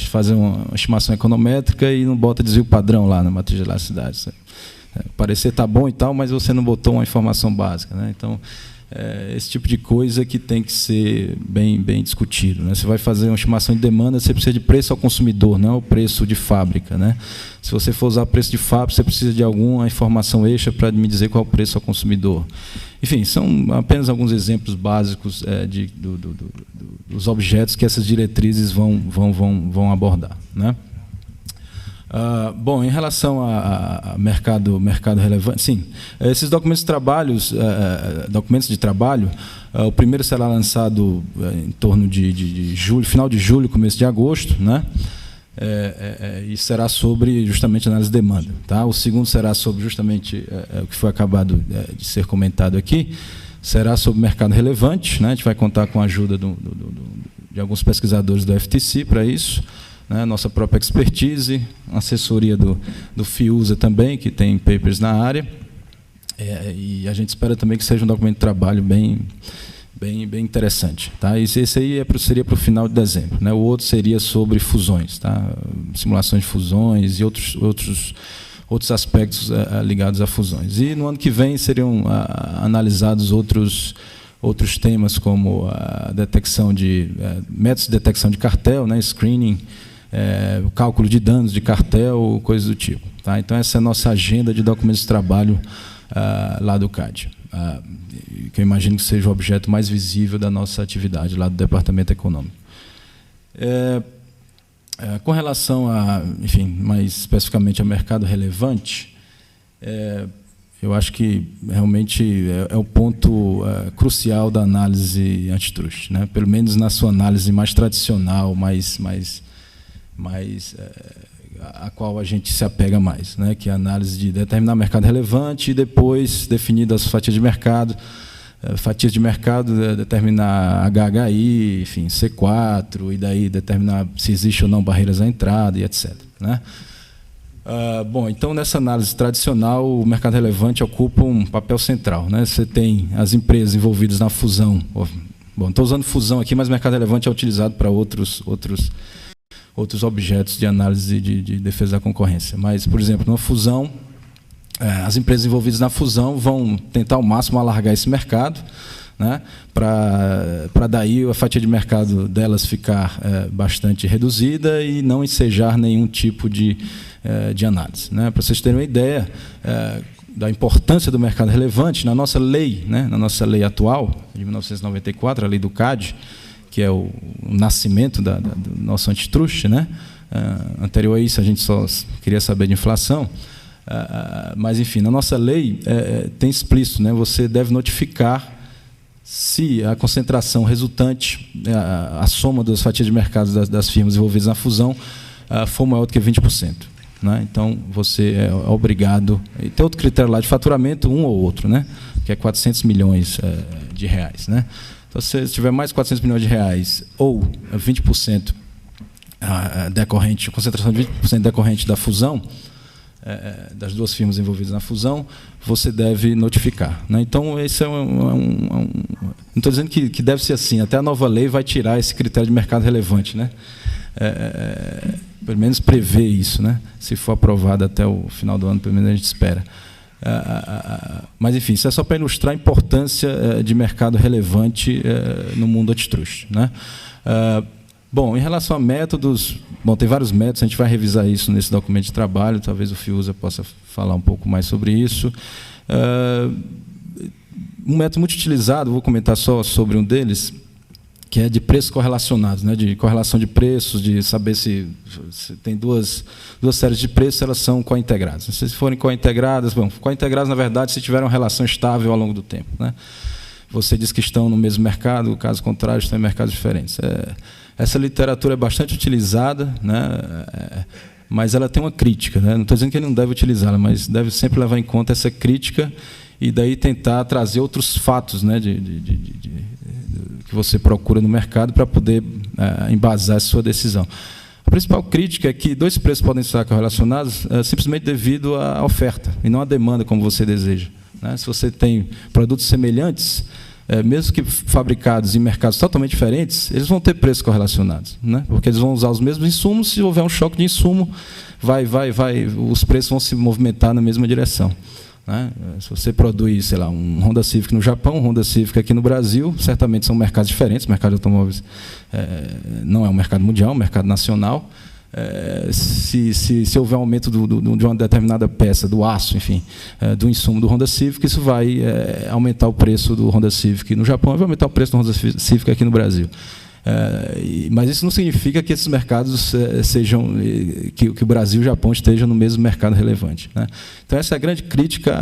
fazer uma estimação econométrica e não bota desvio padrão lá na matriz de elasticidade. O parecer está bom e tal, mas você não botou uma informação básica, né? Então, esse tipo de coisa que tem que ser bem discutido, né? Você vai fazer uma estimação de demanda, você precisa de preço ao consumidor, não o preço de fábrica, né? Se você for usar preço de fábrica, você precisa de alguma informação extra para me dizer qual é o preço ao consumidor. Enfim, são apenas alguns exemplos básicos dos objetos que essas diretrizes vão abordar, né? Bom, em relação a mercado relevante, sim, esses documentos de trabalho, o primeiro será lançado em torno de julho, final de julho, começo de agosto, né? e será sobre justamente análise de demanda. Tá? O segundo será sobre justamente o que foi acabado de ser comentado aqui, será sobre mercado relevante, né? A gente vai contar com a ajuda de alguns pesquisadores do FTC para isso, né? Nossa própria expertise, assessoria do FIUSA também, que tem papers na área, e a gente espera também que seja um documento de trabalho bem interessante. Tá? Esse aí seria para o final de dezembro. Né? O outro seria sobre fusões, tá? Simulações de fusões e outros aspectos ligados a fusões. E no ano que vem seriam analisados outros temas, como a detecção de métodos de detecção de cartel, né? Screening, o cálculo de danos de cartel, coisas do tipo. Tá? Então, essa é a nossa agenda de documentos de trabalho lá do CAD, que eu imagino que seja o objeto mais visível da nossa atividade lá do Departamento Econômico. Com relação enfim, mais especificamente ao mercado relevante, eu acho que realmente é o ponto crucial da análise antitruste, né? Pelo menos na sua análise mais tradicional, mais a qual a gente se apega mais, né? Que é a análise de determinar o mercado relevante e depois, definidas as fatias de mercado, determinar HHI, enfim, C4, e daí determinar se existe ou não barreiras à entrada e etc. Né? Bom, então, nessa análise tradicional, o mercado relevante ocupa um papel central. Né? Você tem as empresas envolvidas na fusão. Bom, estou usando fusão aqui, mas o mercado relevante é utilizado para outros objetos de análise de defesa da concorrência. Mas, por exemplo, numa fusão, as empresas envolvidas na fusão vão tentar ao máximo alargar esse mercado, né, para daí a fatia de mercado delas ficar bastante reduzida e não ensejar nenhum tipo de análise. Né? Para vocês terem uma ideia da importância do mercado relevante, na nossa lei, né, na nossa lei atual, de 1994, a lei do CAD, que é o nascimento do nosso antitruste, né? Anterior a isso, a gente só queria saber de inflação. Mas, enfim, na nossa lei tem explícito, né? Você deve notificar se a concentração resultante, a soma das fatias de mercado das firmas envolvidas na fusão, for maior do que 20%. Né? Então, você é obrigado... E tem outro critério lá de faturamento, um ou outro, né? Que é 400 milhões de reais. Né? Então, se tiver mais de 400 milhões de reais ou 20% decorrente, concentração de 20% decorrente da fusão, das duas firmas envolvidas na fusão, você deve notificar. Né? Então, esse é não estou dizendo que deve ser assim, até a nova lei vai tirar esse critério de mercado relevante. Né? Pelo menos prevê isso, né? Se for aprovado até o final do ano, pelo menos a gente espera. Mas, enfim, isso é só para ilustrar a importância de mercado relevante no mundo antitruste. Né? Bom, em relação a métodos, tem vários métodos, a gente vai revisar isso nesse documento de trabalho, talvez o FIUSA possa falar um pouco mais sobre isso. Um método muito utilizado, vou comentar só sobre um deles, que é de preços correlacionados, né, de correlação de preços, de saber se tem duas séries de preços, elas são cointegradas. Se forem cointegradas, cointegradas, na verdade, se tiverem uma relação estável ao longo do tempo. Né? Você diz que estão no mesmo mercado, caso contrário, estão em mercados diferentes. Essa literatura é bastante utilizada, né, mas ela tem uma crítica. Né? Não estou dizendo que ele não deve utilizá-la, mas deve sempre levar em conta essa crítica e daí tentar trazer outros fatos, né, que você procura no mercado para poder embasar a sua decisão. A principal crítica é que dois preços podem estar correlacionados simplesmente devido à oferta e não à demanda, como você deseja. Né? Se você tem produtos semelhantes, mesmo que fabricados em mercados totalmente diferentes, eles vão ter preços correlacionados, né? Porque eles vão usar os mesmos insumos, se houver um choque de insumo, os preços vão se movimentar na mesma direção. Né? Se você produz, sei lá, um Honda Civic no Japão, um Honda Civic aqui no Brasil, certamente são mercados diferentes. O mercado de automóveis não é um mercado mundial, é um mercado nacional. Se houver um aumento de uma determinada peça, do aço, enfim, do insumo do Honda Civic, isso vai aumentar o preço do Honda Civic no Japão e vai aumentar o preço do Honda Civic aqui no Brasil. Mas isso não significa que esses mercados sejam, que o Brasil e o Japão estejam no mesmo mercado relevante. Né? Então, essa é a grande crítica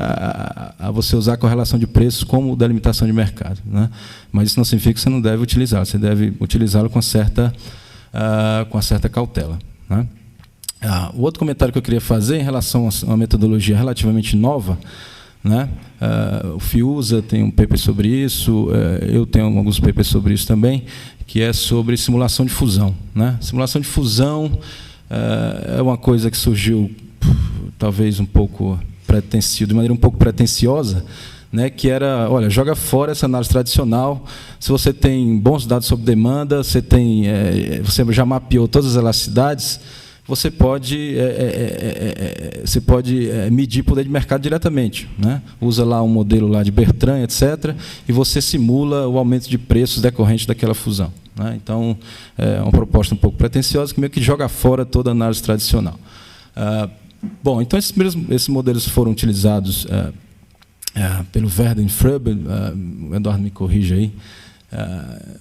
a você usar a correlação de preços como delimitação de mercado. Né? Mas isso não significa que você não deve utilizá-lo, você deve utilizá-lo com certa cautela. Né? O outro comentário que eu queria fazer em relação a uma metodologia relativamente nova, né? O FIUSA tem um paper sobre isso, eu tenho alguns papers sobre isso também, que é sobre simulação de fusão, né? Simulação de fusão é uma coisa que surgiu talvez um pouco de maneira um pouco pretensiosa, né, que era, olha, joga fora essa análise tradicional. Se você tem bons dados sobre demanda, você já mapeou todas as elasticidades, você pode medir poder de mercado diretamente, né? Usa lá um modelo lá de Bertrand, etc., e você simula o aumento de preços decorrente daquela fusão, né? Então, é uma proposta um pouco pretensiosa que meio que joga fora toda a análise tradicional. Bom, então esses modelos foram utilizados pelo Verden Fröbel, o Eduardo me corrige aí.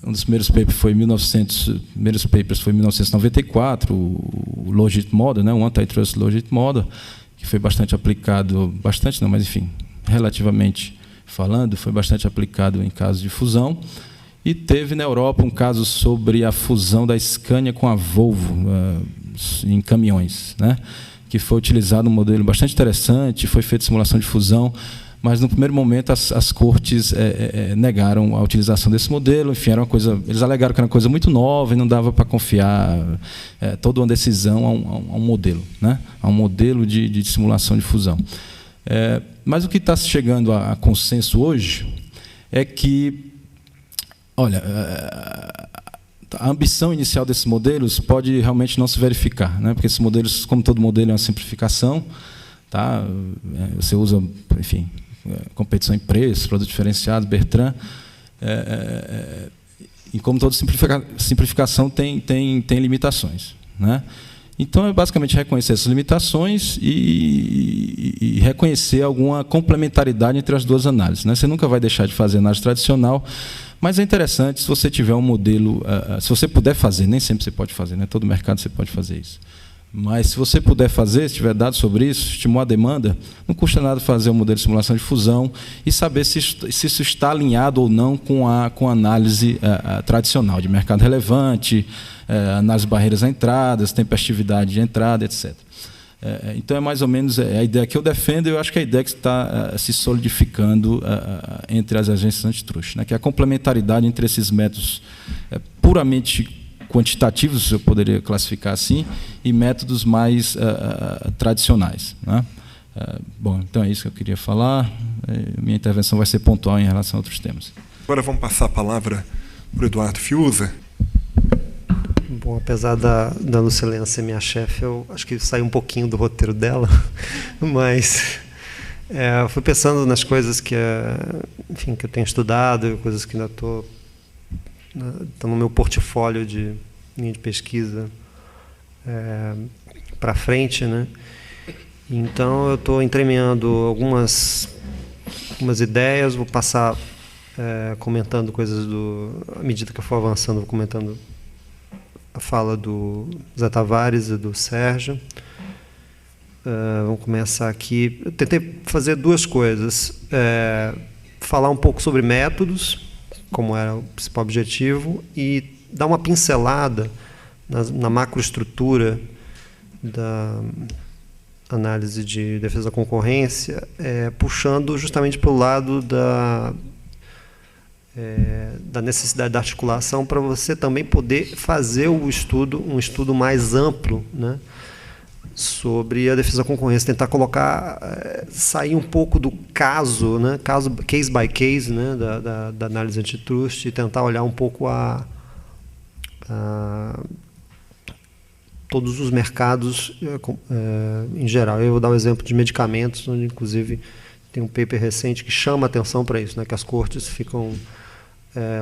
Um dos primeiros papers foi em 1994, o Logit Model, né, o Antitrust Logit Model, que foi bastante aplicado, bastante não, mas enfim, relativamente falando, foi bastante aplicado em casos de fusão. E teve na Europa um caso sobre a fusão da Scania com a Volvo em caminhões, né, que foi utilizado um modelo bastante interessante, foi feita simulação de fusão, mas no primeiro momento as cortes negaram a utilização desse modelo. Enfim, era uma coisa, eles alegaram que era uma coisa muito nova e não dava para confiar toda uma decisão a um modelo, né? A um modelo de simulação de fusão. Mas o que está chegando a consenso hoje é que, olha, a ambição inicial desses modelos pode realmente não se verificar, né? Porque esses modelos, como todo modelo, é uma simplificação, tá? Você usa, enfim, competição em preços, produto diferenciado, Bertrand, e como toda simplificação tem limitações, né? Então, é basicamente reconhecer essas limitações e reconhecer alguma complementaridade entre as duas análises, né? Você nunca vai deixar de fazer análise tradicional, mas é interessante se você tiver um modelo, se você puder fazer, nem sempre você pode fazer, né? Todo mercado você pode fazer isso. Mas, se você puder fazer, se tiver dados sobre isso, estimular a demanda, não custa nada fazer um modelo de simulação de fusão e saber se isso está alinhado ou não com a análise tradicional de mercado relevante, análise de barreiras à entrada, tempestividade de entrada, etc. Então, é mais ou menos a ideia que eu defendo, e eu acho que é a ideia que está se solidificando entre as agências antitruste, né? Que é a complementaridade entre esses métodos puramente quantitativos, eu poderia classificar assim, e métodos mais tradicionais, né? Bom, então é isso que eu queria falar. Minha intervenção vai ser pontual em relação a outros temas. Agora vamos passar a palavra para o Eduardo Fiuza. Bom, apesar da Lucilena ser minha chefe, eu acho que saí um pouquinho do roteiro dela, mas eu fui pensando nas coisas que eu tenho estudado, coisas que ainda estão no meu portfólio de linha de pesquisa para frente, né? Então, eu estou entremeando algumas ideias, vou passar comentando coisas à medida que eu for avançando, vou comentando a fala do Zé Tavares e do Sérgio. Vamos começar aqui. Eu tentei fazer duas coisas. Falar um pouco sobre métodos, como era o principal objetivo, e dar uma pincelada na macroestrutura da análise de defesa da concorrência, puxando justamente pelo lado da necessidade da articulação, para você também poder fazer um estudo mais amplo, né, sobre a defesa da concorrência, tentar sair um pouco do caso, né, case by case, né, da análise antitrust, e tentar olhar um pouco todos os mercados em geral. Eu vou dar um exemplo de medicamentos, onde inclusive tem um paper recente que chama atenção para isso, né, que as cortes ficam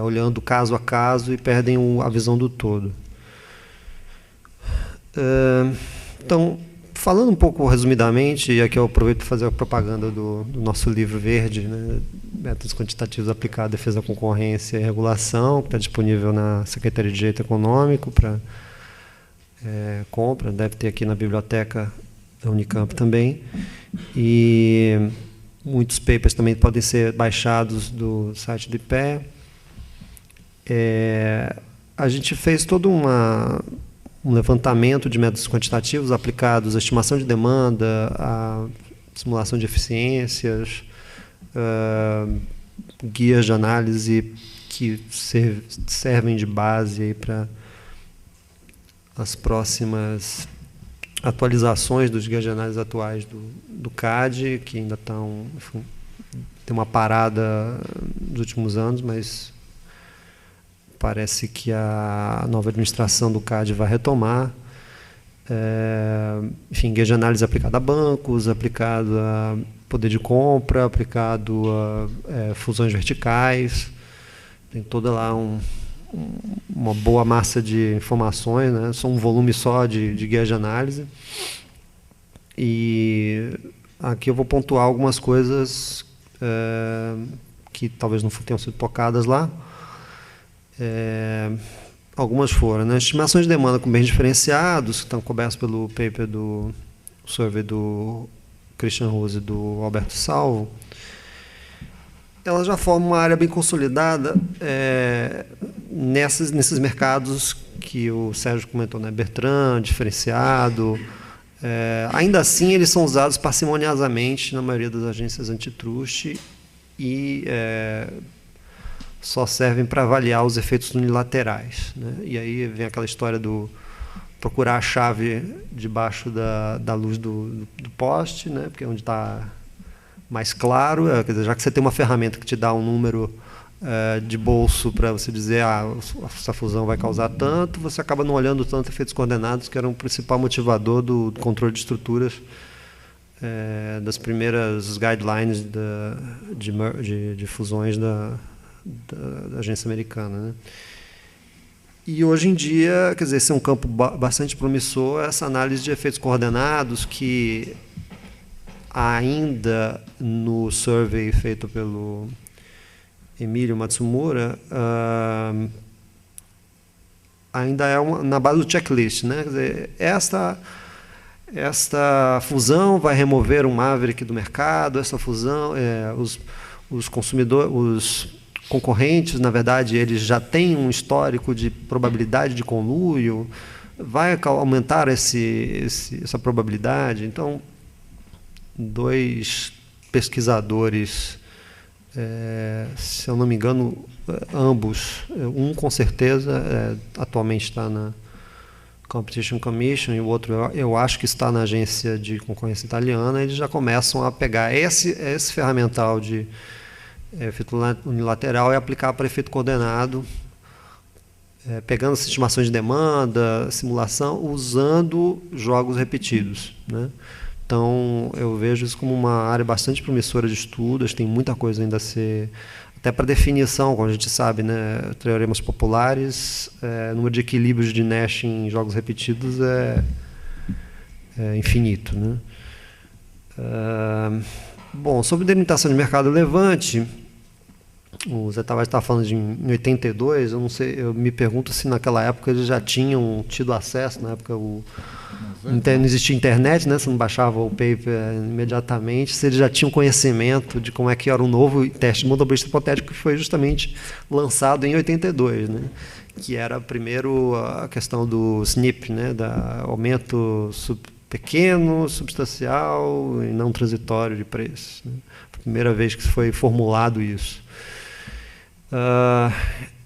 olhando caso a caso e perdem a visão do todo. Então, falando um pouco resumidamente, e aqui eu aproveito para fazer a propaganda do nosso livro verde, né, Métodos Quantitativos Aplicados à Defesa da Concorrência e Regulação, que está disponível na Secretaria de Direito Econômico para compra, deve ter aqui na biblioteca da Unicamp também. E muitos papers também podem ser baixados do site do IPE. A gente fez toda uma um levantamento de métodos quantitativos aplicados à estimação de demanda, à simulação de eficiências, guias de análise que servem de base para as próximas atualizações dos guias de análise atuais do CAD, que ainda estão, tem uma parada nos últimos anos, mas parece que a nova administração do CAD vai retomar. Enfim, guia de análise aplicado a bancos, aplicado a poder de compra, aplicado a fusões verticais. Tem toda lá uma boa massa de informações, né? Só um volume só de guia de análise. E aqui eu vou pontuar algumas coisas que talvez não tenham sido tocadas lá. Algumas foram, né? Estimações de demanda com bens diferenciados, que estão cobertos pelo paper do survey do Christian Rose e do Alberto Salvo. Elas já formam uma área bem consolidada nesses mercados que o Sérgio comentou, né? Bertrand, diferenciado. Ainda assim, eles são usados parcimoniosamente na maioria das agências antitrust e só servem para avaliar os efeitos unilaterais, né? E aí vem aquela história do procurar a chave debaixo da luz do poste, né? Porque é onde está mais claro. Quer dizer, já que você tem uma ferramenta que te dá um número de bolso para você dizer essa fusão vai causar tanto, você acaba não olhando tanto efeitos coordenados, que era o principal motivador do controle de estruturas das primeiras guidelines de fusões da agência americana, né? E hoje em dia, quer dizer, esse é um campo bastante promissor, essa análise de efeitos coordenados, que ainda no survey feito pelo Emílio Matsumura, ainda é na base do checklist, né? Quer dizer, esta fusão vai remover um maverick do mercado, essa fusão, os consumidores, os concorrentes, na verdade, eles já têm um histórico de probabilidade de conluio, vai aumentar essa probabilidade. Então, dois pesquisadores, se eu não me engano, ambos, um com certeza atualmente está na Competition Commission e o outro eu acho que está na agência de concorrência italiana, eles já começam a pegar esse ferramental de efeito unilateral e aplicar para efeito coordenado, pegando as estimações de demanda, simulação, usando jogos repetidos, né? Então, eu vejo isso como uma área bastante promissora de estudos, tem muita coisa ainda a ser, até para definição, como a gente sabe, né? Teoremas populares, número de equilíbrios de Nash em jogos repetidos é infinito, né? Bom, sobre delimitação de mercado relevante, o Zé Tavares estava falando em 82, eu não sei, eu me pergunto se naquela época eles já tinham tido acesso, na época não existia internet, né? Você não baixava o paper imediatamente, se eles já tinham conhecimento de como é que era o novo teste de monobolista hipotético, que foi justamente lançado em 82, né? Que era primeiro a questão do SNP, né? Da aumento pequeno, substancial e não transitório de preço, né? Primeira vez que foi formulado isso.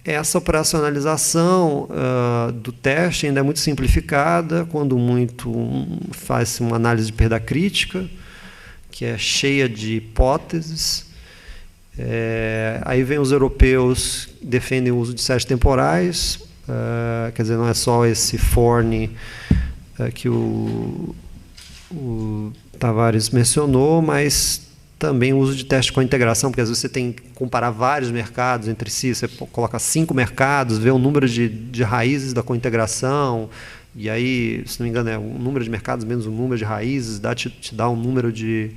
Essa operacionalização do teste ainda é muito simplificada, quando muito faz uma análise de perda crítica, que é cheia de hipóteses. Aí vem os europeus que defendem o uso de séries temporais, quer dizer, não é só esse Forne que o Tavares mencionou, mas também o uso de teste com integração, porque às vezes você tem que comparar vários mercados entre si, você coloca 5 mercados, vê o número de raízes da cointegração, e aí, se não me engano, o número de mercados menos o número de raízes, te dá um número de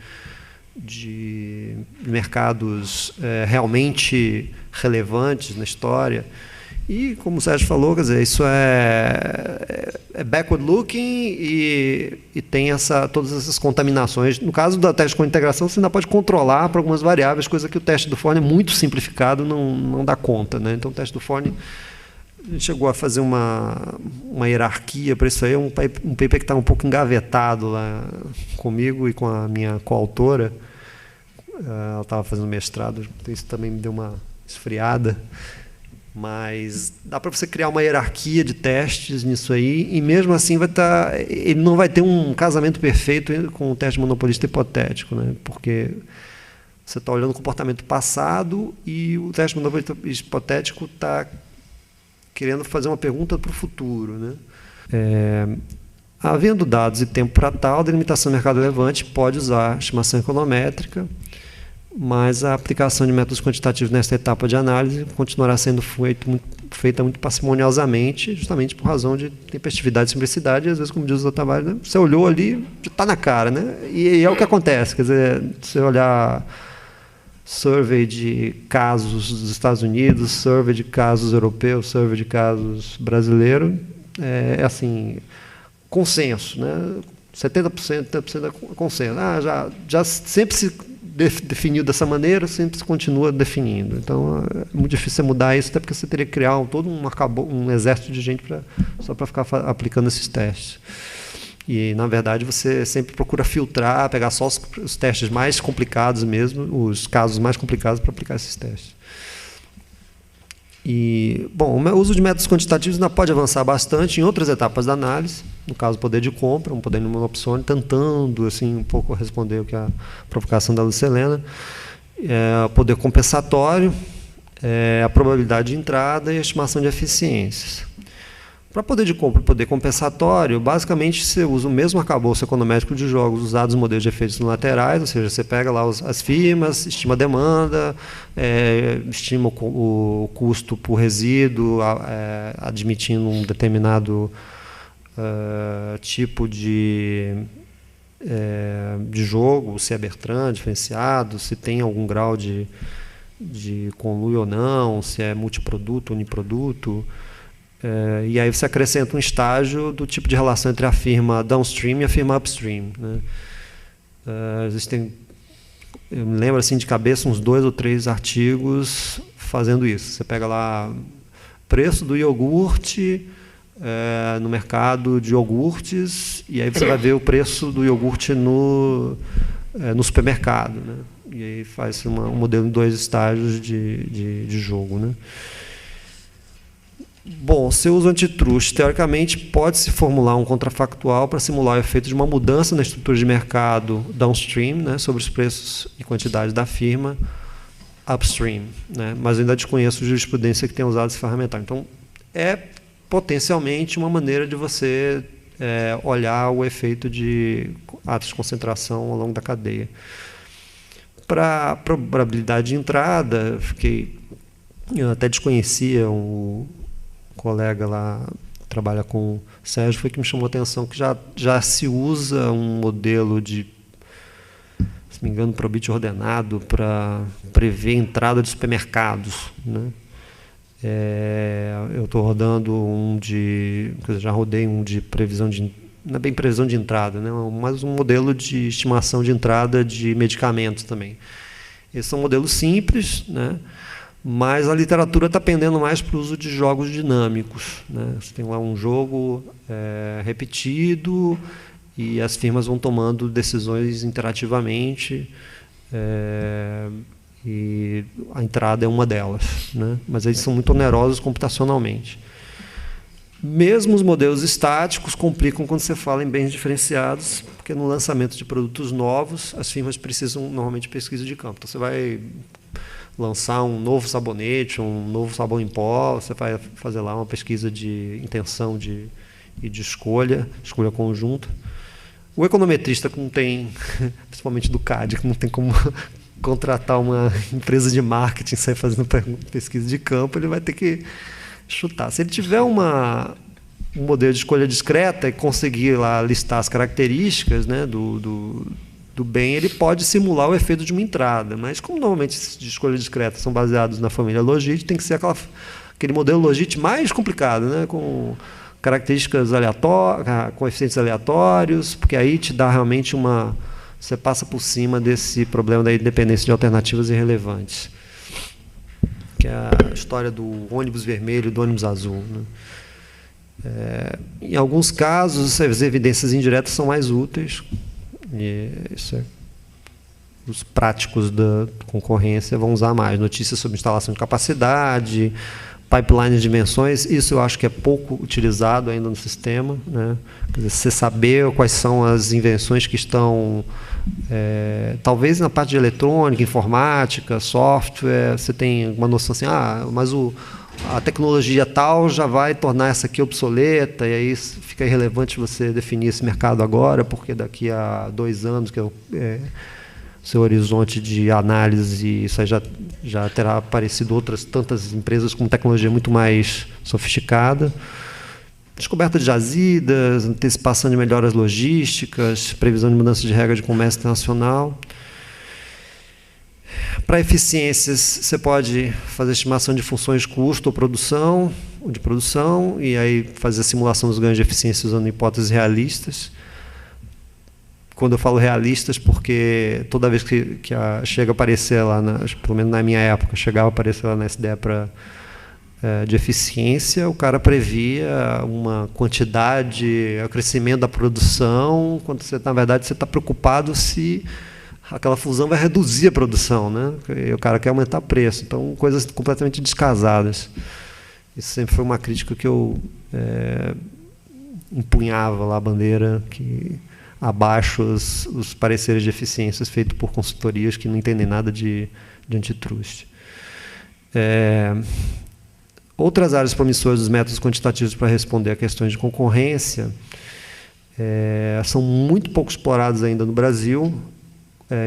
mercados realmente relevantes na história. E, como o Sérgio falou, quer dizer, isso é backward looking e tem todas essas contaminações. No caso da teste com integração, você ainda pode controlar para algumas variáveis, coisa que o teste do Forne é muito simplificado, não dá conta, né? Então, o teste do Forne A gente chegou a fazer uma hierarquia para isso aí, um paper que está um pouco engavetado lá comigo e com a minha coautora. Ela estava fazendo mestrado, isso também me deu uma esfriada. Mas dá para você criar uma hierarquia de testes nisso aí, e mesmo assim ele não vai ter um casamento perfeito com o teste monopolista hipotético, né? Porque você está olhando o comportamento passado e o teste monopolista hipotético está querendo fazer uma pergunta para o futuro, né? Havendo dados e tempo para tal, a delimitação do mercado relevante pode usar estimação econométrica, mas a aplicação de métodos quantitativos nesta etapa de análise continuará sendo feita muito parcimoniosamente, justamente por razão de tempestividade e simplicidade, e às vezes, como diz o Dr. Tavares, né, você olhou ali, está na cara, né? E é o que acontece, quer dizer, você olhar survey de casos dos Estados Unidos, survey de casos europeus, survey de casos brasileiros, assim, consenso, né? 70%, 70% é consenso. Já sempre se definiu dessa maneira, sempre se continua definindo. Então, é muito difícil mudar isso, até porque você teria que criar todo um exército de gente só para ficar aplicando esses testes. E, na verdade, você sempre procura filtrar, pegar só os testes mais complicados mesmo, os casos mais complicados para aplicar esses testes. E, bom, o uso de métodos quantitativos ainda pode avançar bastante em outras etapas da análise, no caso, poder de compra, um poder de monopsone, tentando assim, um pouco responder o que a provocação da Lucelena, poder compensatório, a probabilidade de entrada e a estimação de eficiências. Para poder de compra e poder compensatório, basicamente você usa o mesmo arcabouço econométrico de jogos usados no modelo de efeitos laterais, ou seja, você pega lá as firmas, estima a demanda, estima o custo por resíduo, admitindo um determinado tipo de jogo, se é Bertrand, diferenciado, se tem algum grau de conluio ou não, se é multiproduto, uniproduto. E aí você acrescenta um estágio do tipo de relação entre a firma downstream e a firma upstream, né? Eu me lembro assim de cabeça uns 2 ou 3 artigos fazendo isso. Você pega lá preço do iogurte no mercado de iogurtes, e aí você vai ver o preço do iogurte no supermercado, né? E aí faz um modelo em 2 estágios de jogo, né? Bom, seu uso antitruste, teoricamente, pode-se formular um contrafactual para simular o efeito de uma mudança na estrutura de mercado downstream, né, sobre os preços e quantidade da firma upstream, né, mas eu ainda desconheço a jurisprudência que tem usado esse ferramental. Então, é potencialmente uma maneira de você olhar o efeito de atos de concentração ao longo da cadeia. Para a probabilidade de entrada, eu até desconhecia o colega lá trabalha com o Sérgio, foi que me chamou a atenção que já se usa um modelo de, se não me engano, probit ordenado para prever entrada de supermercados, né? Eu estou rodando já rodei um de previsão de, não é bem previsão de entrada, né? Mas um modelo de estimação de entrada de medicamentos também. Esses são modelos simples, né? Mas a literatura está pendendo mais para o uso de jogos dinâmicos, né? Você tem lá um jogo repetido e as firmas vão tomando decisões interativamente, e a entrada é uma delas, né? Mas eles são muito onerosos computacionalmente. Mesmo os modelos estáticos complicam quando você fala em bens diferenciados, porque no lançamento de produtos novos, as firmas precisam normalmente de pesquisa de campo. Então, você vai lançar um novo sabonete, um novo sabão em pó, você vai fazer lá uma pesquisa de intenção e de escolha conjunta. O econometrista que não tem, principalmente do CAD, que não tem como contratar uma empresa de marketing e sair fazendo pesquisa de campo, ele vai ter que chutar. Se ele tiver um modelo de escolha discreta e conseguir lá listar as características, né, do bem, ele pode simular o efeito de uma entrada, mas como normalmente esses de escolha discreta são baseados na família Logit, tem que ser aquele modelo Logit mais complicado, né, com características aleatórias, coeficientes aleatórios, porque aí te dá realmente você passa por cima desse problema da independência de alternativas irrelevantes. que é a história do ônibus vermelho e do ônibus azul, né? Em alguns casos, as evidências indiretas são mais úteis, e isso os práticos da concorrência vão usar mais. Notícias sobre instalação de capacidade, pipeline de dimensões, isso eu acho que é pouco utilizado ainda no sistema, né? Quer dizer, você saber quais são as invenções que estão, talvez na parte de eletrônica, informática, software, você tem uma noção assim, mas a tecnologia tal já vai tornar essa aqui obsoleta, e aí fica irrelevante você definir esse mercado agora, porque daqui a 2 anos, que é o seu horizonte de análise, isso aí já terá aparecido tantas empresas com tecnologia muito mais sofisticada. Descoberta de jazidas, antecipação de melhoras logísticas, previsão de mudança de regra de comércio internacional. Para eficiências, você pode fazer estimação de funções de custo ou de produção, e aí fazer a simulação dos ganhos de eficiência usando hipóteses realistas. Quando eu falo realistas, porque toda vez que chega a aparecer lá, pelo menos na minha época, chegava a aparecer lá na SDE de eficiência, o cara previa uma quantidade, o crescimento da produção, quando na verdade você está preocupado se aquela fusão vai reduzir a produção, né? E o cara quer aumentar o preço. Então, coisas completamente descasadas. Isso sempre foi uma crítica que eu empunhava lá a bandeira, que abaixo os pareceres de eficiências feitos por consultorias que não entendem nada de antitrust. Outras áreas promissoras dos métodos quantitativos para responder a questões de concorrência são muito pouco exploradas ainda no Brasil.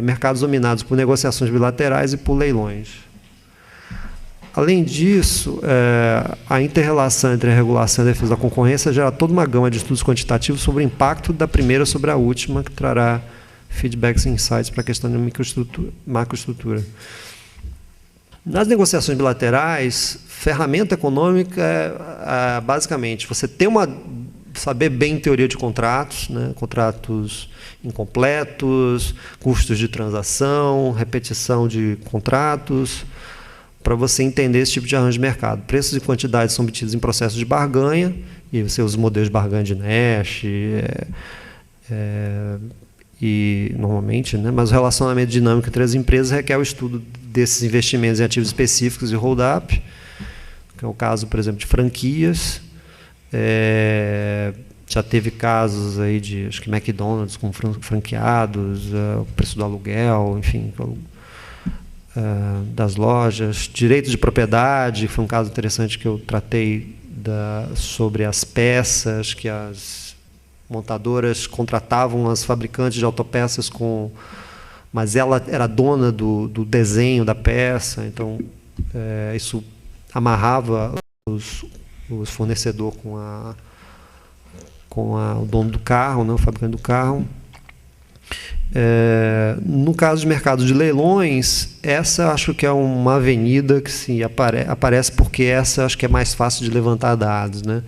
Mercados dominados por negociações bilaterais e por leilões. Além disso, a inter-relação entre a regulação e a defesa da concorrência gera toda uma gama de estudos quantitativos sobre o impacto da primeira sobre a última, que trará feedbacks e insights para a questão da macroestrutura. Nas negociações bilaterais, ferramenta econômica é basicamente você saber bem teoria de contratos, né? Contratos incompletos, custos de transação, repetição de contratos, para você entender esse tipo de arranjo de mercado. Preços e quantidades são obtidos em processos de barganha, e você usa os modelos de barganha de Nash, e normalmente, né? Mas o relacionamento dinâmico entre as empresas requer o estudo desses investimentos em ativos específicos e hold-up, que é o caso, por exemplo, de franquias. Já teve casos aí de, acho que McDonald's com franqueados, o preço do aluguel, enfim, das lojas. Direito de propriedade, foi um caso interessante que eu tratei sobre as peças, que as montadoras contratavam as fabricantes de autopeças mas ela era dona do desenho da peça, então isso amarrava o fornecedor com o dono do carro, né, o fabricante do carro. No caso de mercado de leilões, essa acho que é uma avenida que sim, aparece porque essa acho que é mais fácil de levantar dados, né?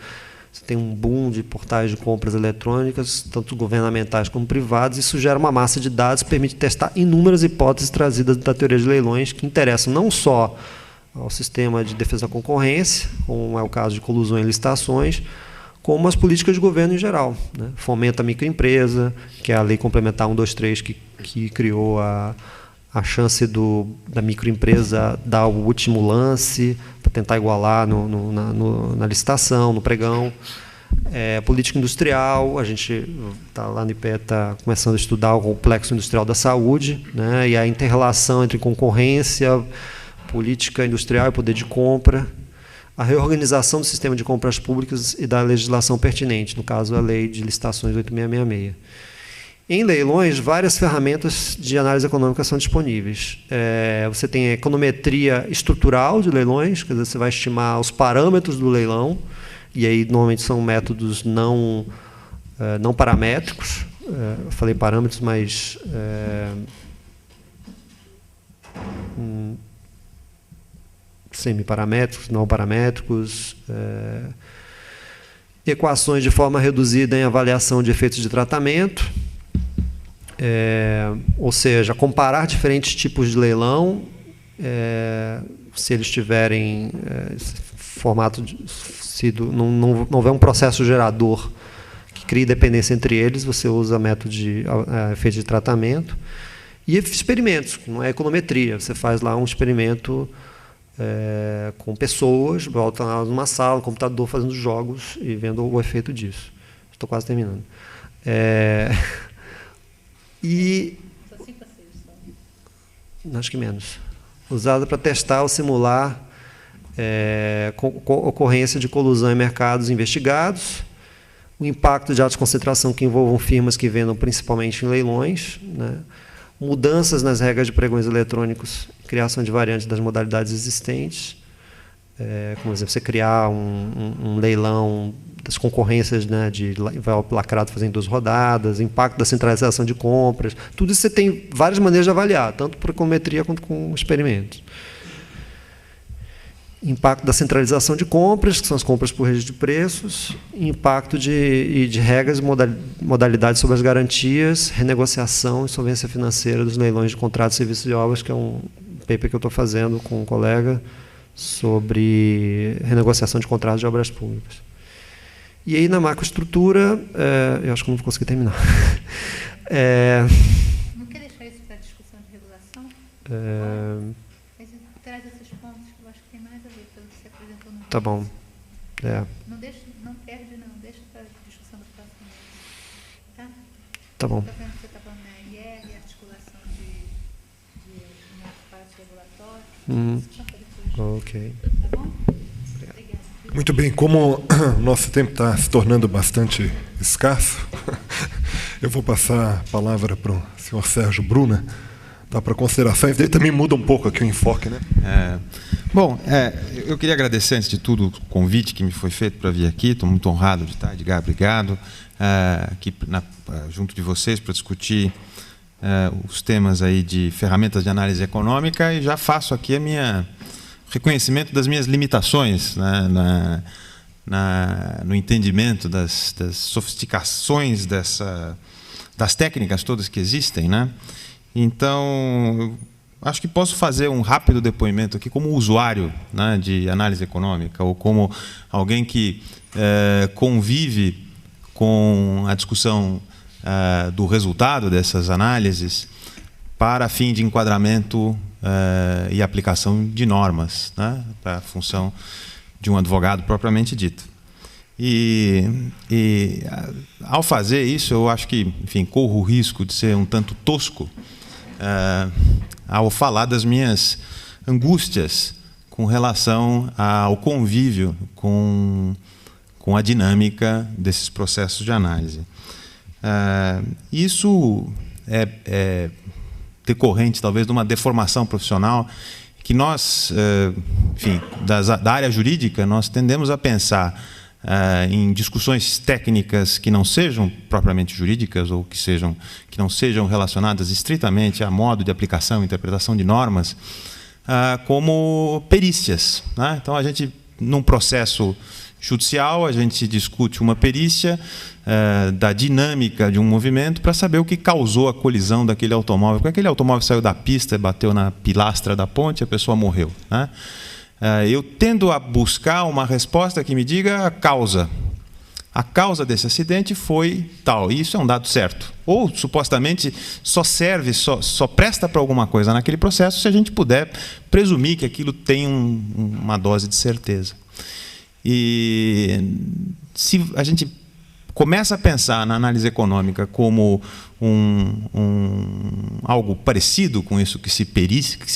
Você tem um boom de portais de compras eletrônicas, tanto governamentais como privados, isso gera uma massa de dados que permite testar inúmeras hipóteses trazidas da teoria de leilões que interessam não só ao sistema de defesa da concorrência, como é o caso de colusão em licitações, como as políticas de governo em geral, né? Fomenta a microempresa, que é a Lei Complementar 123, que criou a chance da microempresa dar o último lance para tentar igualar na licitação, no pregão. Política industrial, a gente está lá no IPE, está começando a estudar o complexo industrial da saúde, né? E a inter-relação entre concorrência, política industrial e poder de compra. A reorganização do sistema de compras públicas e da legislação pertinente, no caso, a Lei de Licitações 8666. Em leilões, várias ferramentas de análise econômica são disponíveis. Você tem a econometria estrutural de leilões, quer dizer, você vai estimar os parâmetros do leilão, e aí normalmente são métodos não paramétricos. Eu falei parâmetros, mas semiparamétricos, não paramétricos, equações de forma reduzida em avaliação de efeitos de tratamento, ou seja, comparar diferentes tipos de leilão, se eles tiverem formato não houver um processo gerador que crie dependência entre eles, você usa método de efeito de tratamento. E experimentos, não é econometria. Você faz lá um experimento com pessoas, volta lá numa sala, no computador, fazendo jogos e vendo o efeito disso. Estou quase terminando. E acho que menos. Usada para testar ou simular ocorrência de colusão em mercados investigados, o impacto de alta concentração que envolvam firmas que vendam principalmente em leilões, né? Mudanças nas regras de pregões eletrônicos, criação de variantes das modalidades existentes, como, por exemplo, você criar um leilão das concorrências, né, de envelope lacrado fazendo 2 rodadas, impacto da centralização de compras, tudo isso você tem várias maneiras de avaliar, tanto por econometria quanto com experimentos. Impacto da centralização de compras, que são as compras por rede de preços, impacto de regras e modalidades sobre as garantias, renegociação e solvência financeira dos leilões de contratos, serviços e obras, que é um paper que eu estou fazendo com um colega sobre renegociação de contratos de obras públicas. E aí, na macroestrutura, eu acho que não vou conseguir terminar. Não quer deixar isso para discussão de regulação? Mas traz esses pontos que eu acho que tem mais a ver pelo que você apresentou no Tá bom. Não perde, não. Deixa para discussão do próximo mês. Tá? Tá bom. Está vendo que você está falando na IR, articulação de parte regulatória. Só para depois. Ok. Tá bom? Obrigada. Muito bem, como o nosso tempo está se tornando bastante escasso, eu vou passar a palavra para o senhor Sérgio Bruna, tá, para considerações. Daí também muda um pouco aqui o enfoque, né? Bom, eu queria agradecer, antes de tudo, o convite que me foi feito para vir aqui. Estou muito honrado de estar, Edgar, obrigado, aqui junto de vocês para discutir os temas aí de ferramentas de análise econômica, e já faço aqui reconhecimento das minhas limitações, né, no entendimento das sofisticações das técnicas todas que existem, né? Então, acho que posso fazer um rápido depoimento aqui como usuário, né, de análise econômica, ou como alguém que convive com a discussão do resultado dessas análises para fim de enquadramento e aplicação de normas, né, para a função de um advogado propriamente dito. E ao fazer isso, eu acho que, enfim, corro o risco de ser um tanto tosco ao falar das minhas angústias com relação ao convívio com a dinâmica desses processos de análise. Isso é decorrente, talvez, de uma deformação profissional que nós, enfim, da área jurídica, nós tendemos a pensar em discussões técnicas que não sejam propriamente jurídicas, ou que não sejam relacionadas estritamente a modo de aplicação e interpretação de normas, como perícias, né? Então, a gente, num processo judicial, a gente discute uma perícia da dinâmica de um movimento para saber o que causou a colisão daquele automóvel. Porque aquele automóvel saiu da pista, bateu na pilastra da ponte, a pessoa morreu, né? Eu tendo a buscar uma resposta que me diga a causa. A causa desse acidente foi tal, e isso é um dado certo. Ou, supostamente, só serve, só presta para alguma coisa naquele processo se a gente puder presumir que aquilo tem uma dose de certeza. E se a gente começa a pensar na análise econômica como algo parecido com isso que se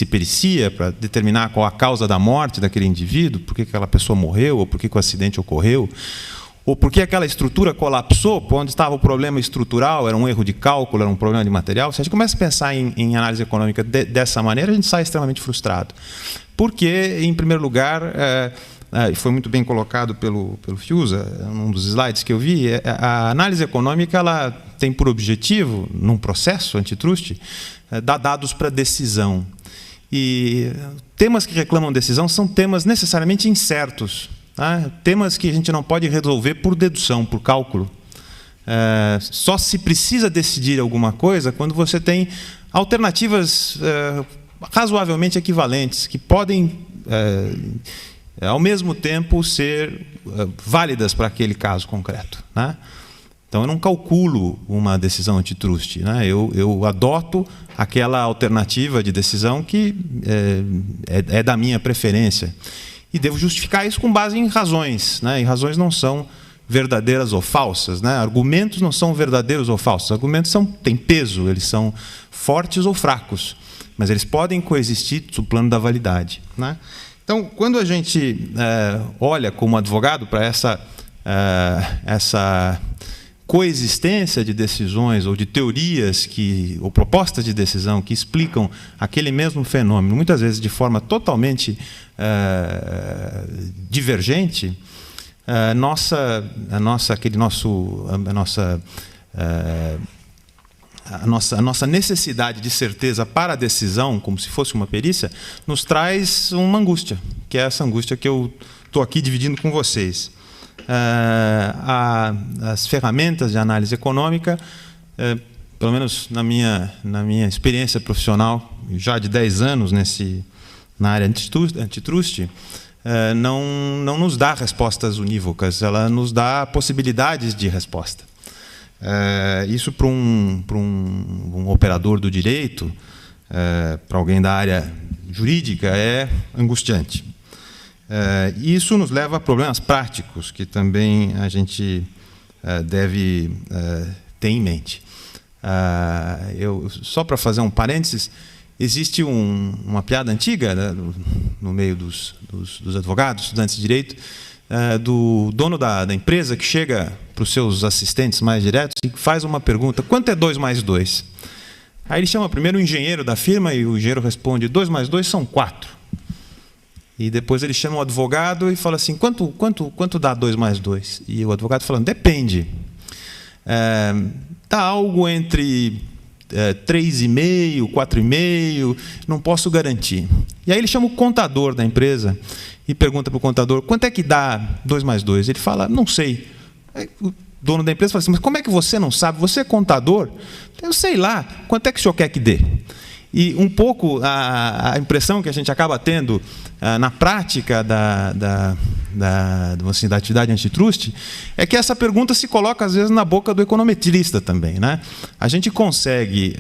pericia para determinar qual a causa da morte daquele indivíduo, por que aquela pessoa morreu, ou por que o acidente ocorreu, ou por que aquela estrutura colapsou, onde estava o problema estrutural, era um erro de cálculo, era um problema de material. Se a gente começa a pensar em análise econômica dessa maneira, a gente sai extremamente frustrado. Porque, em primeiro lugar, foi muito bem colocado pelo Fiuza, num dos slides que eu vi, a análise econômica ela tem por objetivo, num processo antitruste, dar dados para decisão. E temas que reclamam decisão são temas necessariamente incertos, tá? Temas que a gente não pode resolver por dedução, por cálculo. Só se precisa decidir alguma coisa quando você tem alternativas razoavelmente equivalentes, que podem ao mesmo tempo, ser válidas para aquele caso concreto, né? Então, eu não calculo uma decisão antitrust, né? Eu adoto aquela alternativa de decisão que é da minha preferência. E devo justificar isso com base em razões, né? E razões não são verdadeiras ou falsas, né? Argumentos não são verdadeiros ou falsos. Argumentos têm peso, eles são fortes ou fracos, mas eles podem coexistir no plano da validade, né? Então, quando a gente olha como advogado para essa coexistência de decisões ou de teorias ou propostas de decisão que explicam aquele mesmo fenômeno, muitas vezes de forma totalmente divergente, a nossa necessidade de certeza para a decisão, como se fosse uma perícia, nos traz uma angústia, que é essa angústia que eu estou aqui dividindo com vocês. As ferramentas de análise econômica, pelo menos na minha experiência profissional, já de 10 anos na área antitrust, não nos dá respostas unívocas, ela nos dá possibilidades de resposta. Isso para um operador do direito, para alguém da área jurídica, é angustiante. Isso nos leva a problemas práticos que também a gente deve ter em mente. Só para fazer um parênteses, existe uma piada antiga, né, no meio dos advogados, estudantes de direito, do dono da empresa que chega para os seus assistentes mais diretos e faz uma pergunta: quanto é 2 mais 2? Aí ele chama primeiro o engenheiro da firma e o engenheiro responde: 2 mais 2 são 4. E depois ele chama o advogado e fala assim: quanto dá 2 mais 2? E o advogado falando: depende. Dá algo entre 3,5, 4,5, não posso garantir. E aí ele chama o contador da empresa e pergunta para o contador: quanto é que dá 2 mais 2? Ele fala: não sei. Aí o dono da empresa fala assim: mas como é que você não sabe? Você é contador? Eu sei lá. Quanto é que o senhor quer que dê? E um pouco a impressão que a gente acaba tendo na prática da atividade antitrust é que essa pergunta se coloca, às vezes, na boca do econometrista também, né? A gente consegue,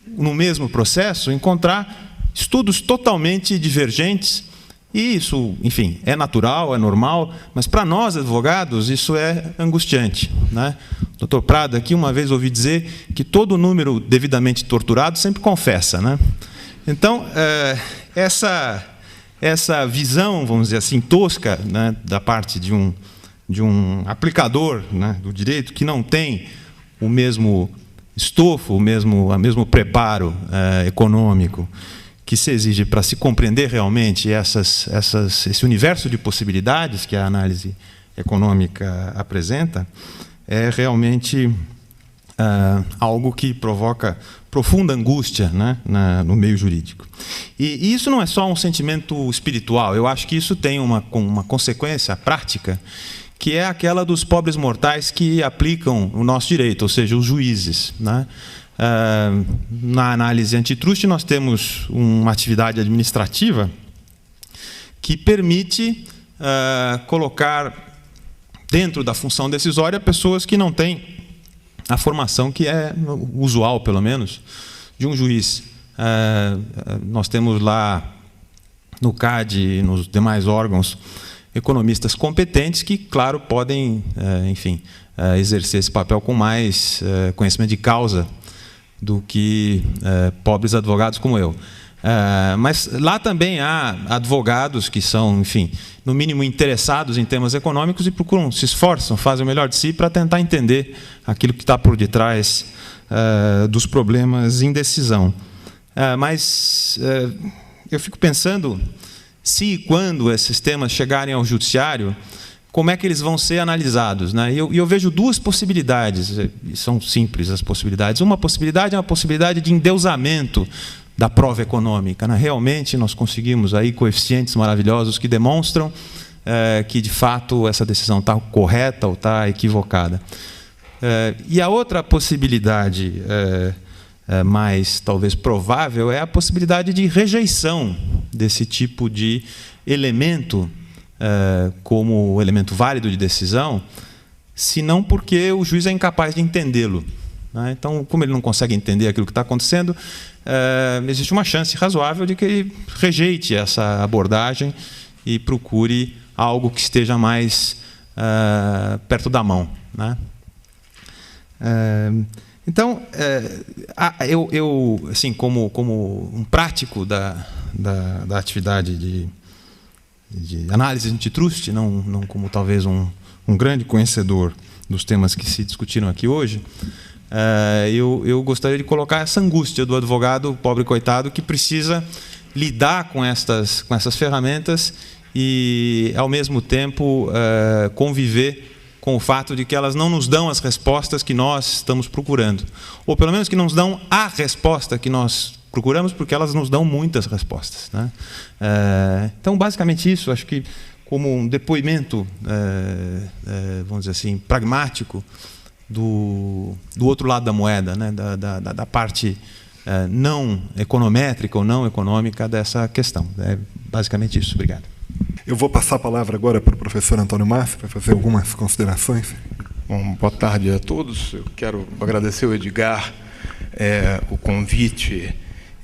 no mesmo processo, encontrar estudos totalmente divergentes, e isso, enfim, é natural, é normal, mas para nós, advogados, isso é angustiante, né? O Dr. Prado aqui uma vez ouvi dizer que todo número devidamente torturado sempre confessa, né? Então, essa visão, vamos dizer assim, tosca, né, da parte de um aplicador, né, do direito que não tem o mesmo estofo, o mesmo preparo econômico que se exige para se compreender realmente esse universo de possibilidades que a análise econômica apresenta, é realmente algo que provoca profunda angústia, né, no meio jurídico. E isso não é só um sentimento espiritual, eu acho que isso tem uma consequência prática, que é aquela dos pobres mortais que aplicam o nosso direito, ou seja, os juízes, né? Na análise antitrust, nós temos uma atividade administrativa que permite colocar dentro da função decisória pessoas que não têm a formação que é usual, pelo menos, de um juiz. Nós temos lá no CAD e nos demais órgãos economistas competentes que, claro, podem, enfim, exercer esse papel com mais conhecimento de causa do que pobres advogados como eu. Mas lá também há advogados que são, enfim, no mínimo interessados em temas econômicos e procuram, se esforçam, fazem o melhor de si para tentar entender aquilo que está por detrás dos problemas em decisão. Mas eu fico pensando se e quando esses temas chegarem ao judiciário, como é que eles vão ser analisados, né? E eu vejo duas possibilidades, são simples as possibilidades. Uma possibilidade é uma possibilidade de endeusamento da prova econômica, né? Realmente nós conseguimos aí coeficientes maravilhosos que demonstram que, de fato, essa decisão está correta ou está equivocada. E a outra possibilidade mais, talvez, provável é a possibilidade de rejeição desse tipo de elemento como elemento válido de decisão, senão porque o juiz é incapaz de entendê-lo, né? Então, como ele não consegue entender aquilo que está acontecendo, existe uma chance razoável de que ele rejeite essa abordagem e procure algo que esteja mais perto da mão, né? Então, eu assim, como um prático da atividade de análise antitrust, não como talvez um grande conhecedor dos temas que se discutiram aqui hoje, eu gostaria de colocar essa angústia do advogado, pobre coitado, que precisa lidar com essas ferramentas e, ao mesmo tempo, conviver com o fato de que elas não nos dão as respostas que nós estamos procurando. Ou, pelo menos, que não nos dão a resposta que nós procuramos, porque elas nos dão muitas respostas, né? Então, basicamente isso, acho que como um depoimento, vamos dizer assim, pragmático do outro lado da moeda, né? da parte não econométrica ou não econômica dessa questão. É basicamente isso. Obrigado. Eu vou passar a palavra agora para o professor Antônio Márcio para fazer algumas considerações. Bom, boa tarde a todos. Eu quero agradecer ao Edgar o convite.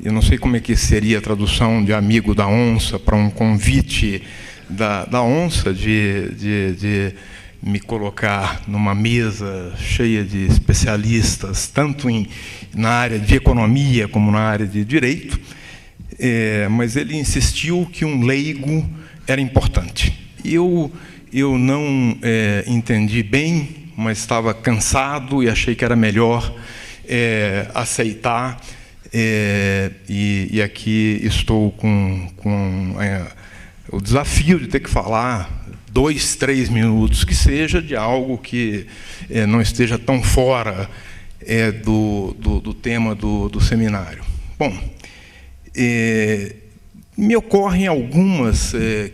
Eu não sei como é que seria a tradução de amigo da onça para um convite da onça de me colocar numa mesa cheia de especialistas, tanto na área de economia como na área de direito, mas ele insistiu que um leigo era importante. Eu não entendi bem, mas estava cansado e achei que era melhor aceitar, e aqui estou com o desafio de ter que falar 2, 3 minutos, que seja, de algo que não esteja tão fora do tema do seminário. Bom, me ocorrem algumas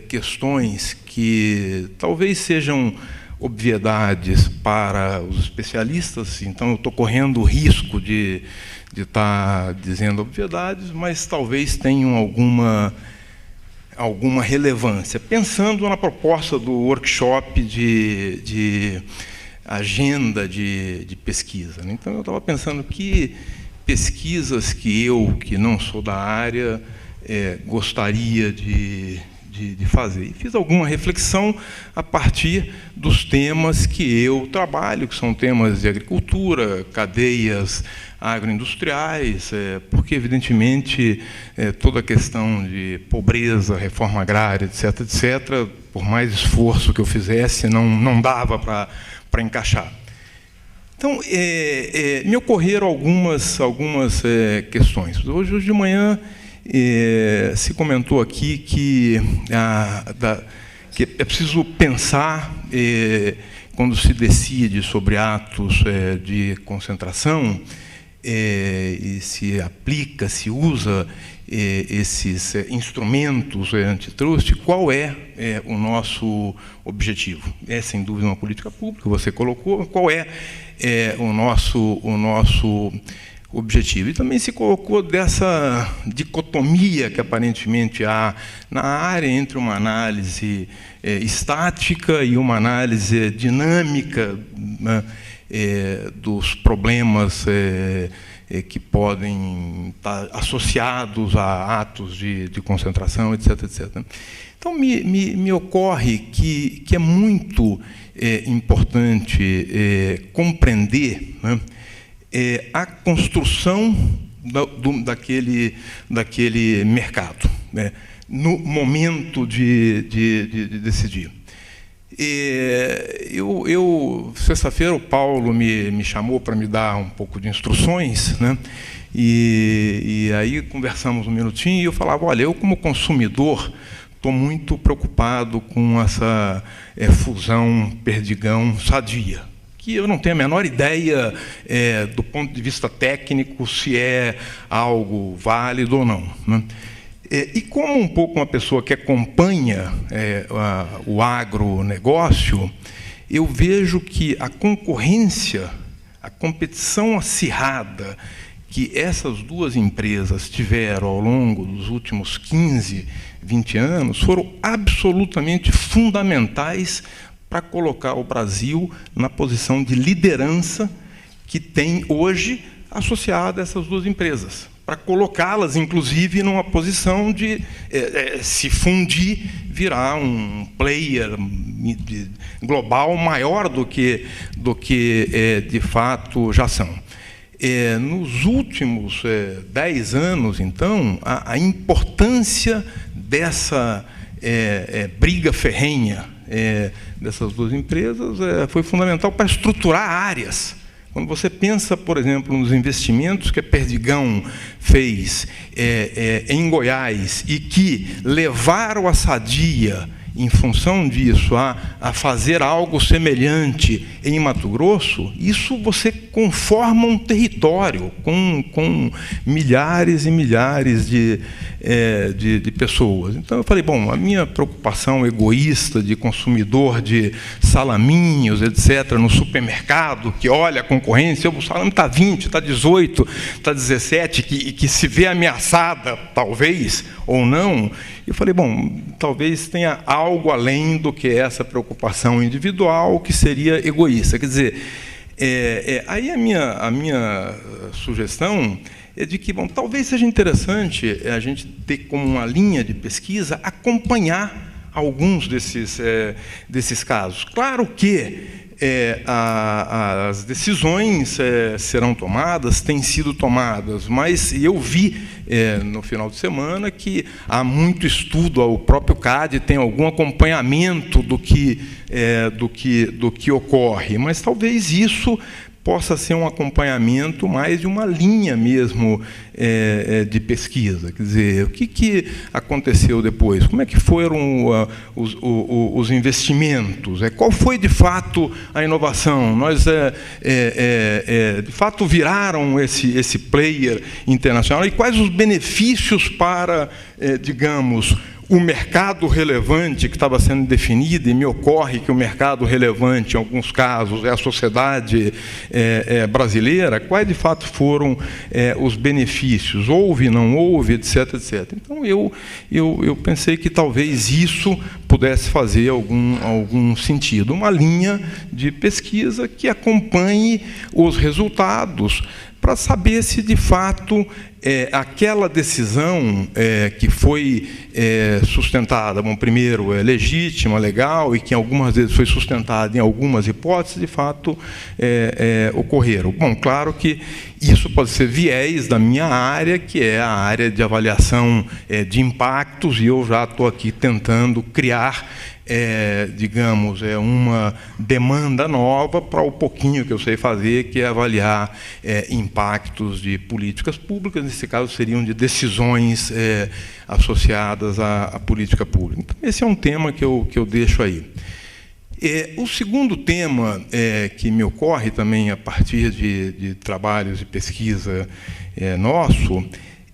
questões que talvez sejam obviedades para os especialistas, então eu estou correndo o risco de estar dizendo obviedades, mas talvez tenham alguma relevância. Pensando na proposta do workshop de agenda de pesquisa, né? Então, eu estava pensando que pesquisas que não sou da área, gostaria de fazer. E fiz alguma reflexão a partir dos temas que eu trabalho, que são temas de agricultura, cadeias agroindustriais, porque, evidentemente, toda a questão de pobreza, reforma agrária, etc., etc., por mais esforço que eu fizesse, não dava para encaixar. Então, me ocorreram algumas questões. Hoje de manhã se comentou aqui que é preciso pensar, quando se decide sobre atos de concentração, e se aplica, se usa esses instrumentos antitrust, qual é o nosso objetivo? É, sem dúvida, uma política pública, você colocou, qual é o nosso objetivo? E também se colocou dessa dicotomia que aparentemente há na área entre uma análise estática e uma análise dinâmica, né, dos problemas que podem estar associados a atos de concentração, etc., etc. Então, me ocorre que é muito importante compreender, né, a construção daquele mercado, né, no momento de decidir. Sexta-feira, o Paulo me chamou para me dar um pouco de instruções, né? E aí conversamos um minutinho e eu falava, olha, eu como consumidor estou muito preocupado com essa fusão Perdigão-Sadia, que eu não tenho a menor ideia do ponto de vista técnico se é algo válido ou não, né? E como um pouco uma pessoa que acompanha o agronegócio, eu vejo que a concorrência, a competição acirrada que essas duas empresas tiveram ao longo dos últimos 15, 20 anos, foram absolutamente fundamentais para colocar o Brasil na posição de liderança que tem hoje associada a essas duas empresas, para colocá-las, inclusive, numa posição de se fundir, virar um player global maior do que de fato já são. Nos últimos 10 anos, então, a importância dessa briga ferrenha dessas duas empresas foi fundamental para estruturar áreas. Quando você pensa, por exemplo, nos investimentos que a Perdigão fez em Goiás e que levaram a Sadia, em função disso, a fazer algo semelhante em Mato Grosso, isso você conforma um território com milhares e milhares de pessoas. Então, eu falei, bom, a minha preocupação egoísta de consumidor de salaminhos, etc., no supermercado, que olha a concorrência, o salame está 20, está 18, está 17, que se vê ameaçada, talvez, ou não. Eu falei, bom, talvez tenha algo além do que essa preocupação individual, que seria egoísta. Quer dizer, aí a minha sugestão é de que, bom, talvez seja interessante a gente ter como uma linha de pesquisa acompanhar alguns desses casos. Claro que as decisões serão tomadas, têm sido tomadas, mas eu vi no final de semana que há muito estudo, o próprio CAD tem algum acompanhamento do que ocorre, mas talvez isso possa ser um acompanhamento mais de uma linha mesmo de pesquisa. Quer dizer, o que aconteceu depois? Como é que foram os investimentos? Qual foi, de fato, a inovação? Nós, de fato, viraram esse player internacional? E quais os benefícios para, digamos, o mercado relevante que estava sendo definido, e me ocorre que o mercado relevante, em alguns casos, é a sociedade brasileira, quais de fato foram os benefícios? Houve, não houve, etc., etc. Então, eu pensei que talvez isso pudesse fazer algum sentido. Uma linha de pesquisa que acompanhe os resultados para saber se, de fato, aquela decisão que foi sustentada, bom, primeiro, legítima, legal, e que algumas vezes foi sustentada em algumas hipóteses, de fato, ocorreram. Bom, claro que isso pode ser viés da minha área, que é a área de avaliação de impactos, e eu já estou aqui tentando criar digamos, uma demanda nova para o pouquinho que eu sei fazer, que é avaliar impactos de políticas públicas, nesse caso seriam de decisões associadas à política pública. Então, esse é um tema que eu deixo aí. O segundo tema que me ocorre também a partir de trabalhos de pesquisa nosso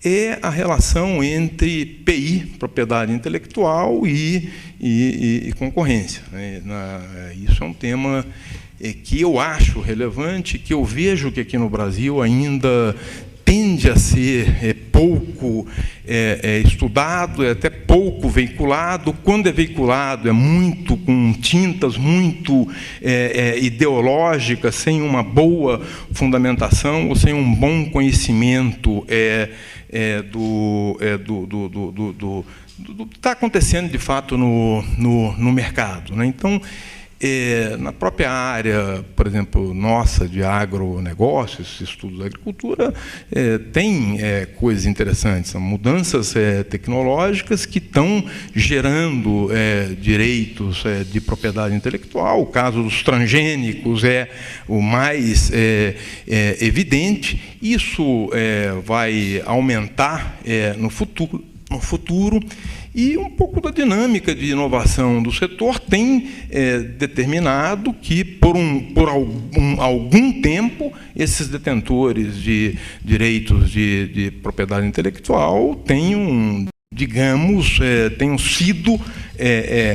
é a relação entre PI, propriedade intelectual, e concorrência. Isso é um tema que eu acho relevante, que eu vejo que aqui no Brasil ainda tende a ser pouco estudado, até pouco veiculado. Quando é veiculado, é muito com tintas muito ideológicas, sem uma boa fundamentação ou sem um bom conhecimento do que está acontecendo, de fato, no mercado, né? Então, na própria área, por exemplo, nossa de agronegócios, estudos da agricultura, tem coisas interessantes, são mudanças tecnológicas que estão gerando direitos de propriedade intelectual. O caso dos transgênicos é o mais evidente. Isso vai aumentar no futuro. E um pouco da dinâmica de inovação do setor tem determinado que, por algum tempo, esses detentores de direitos de propriedade intelectual tenham sido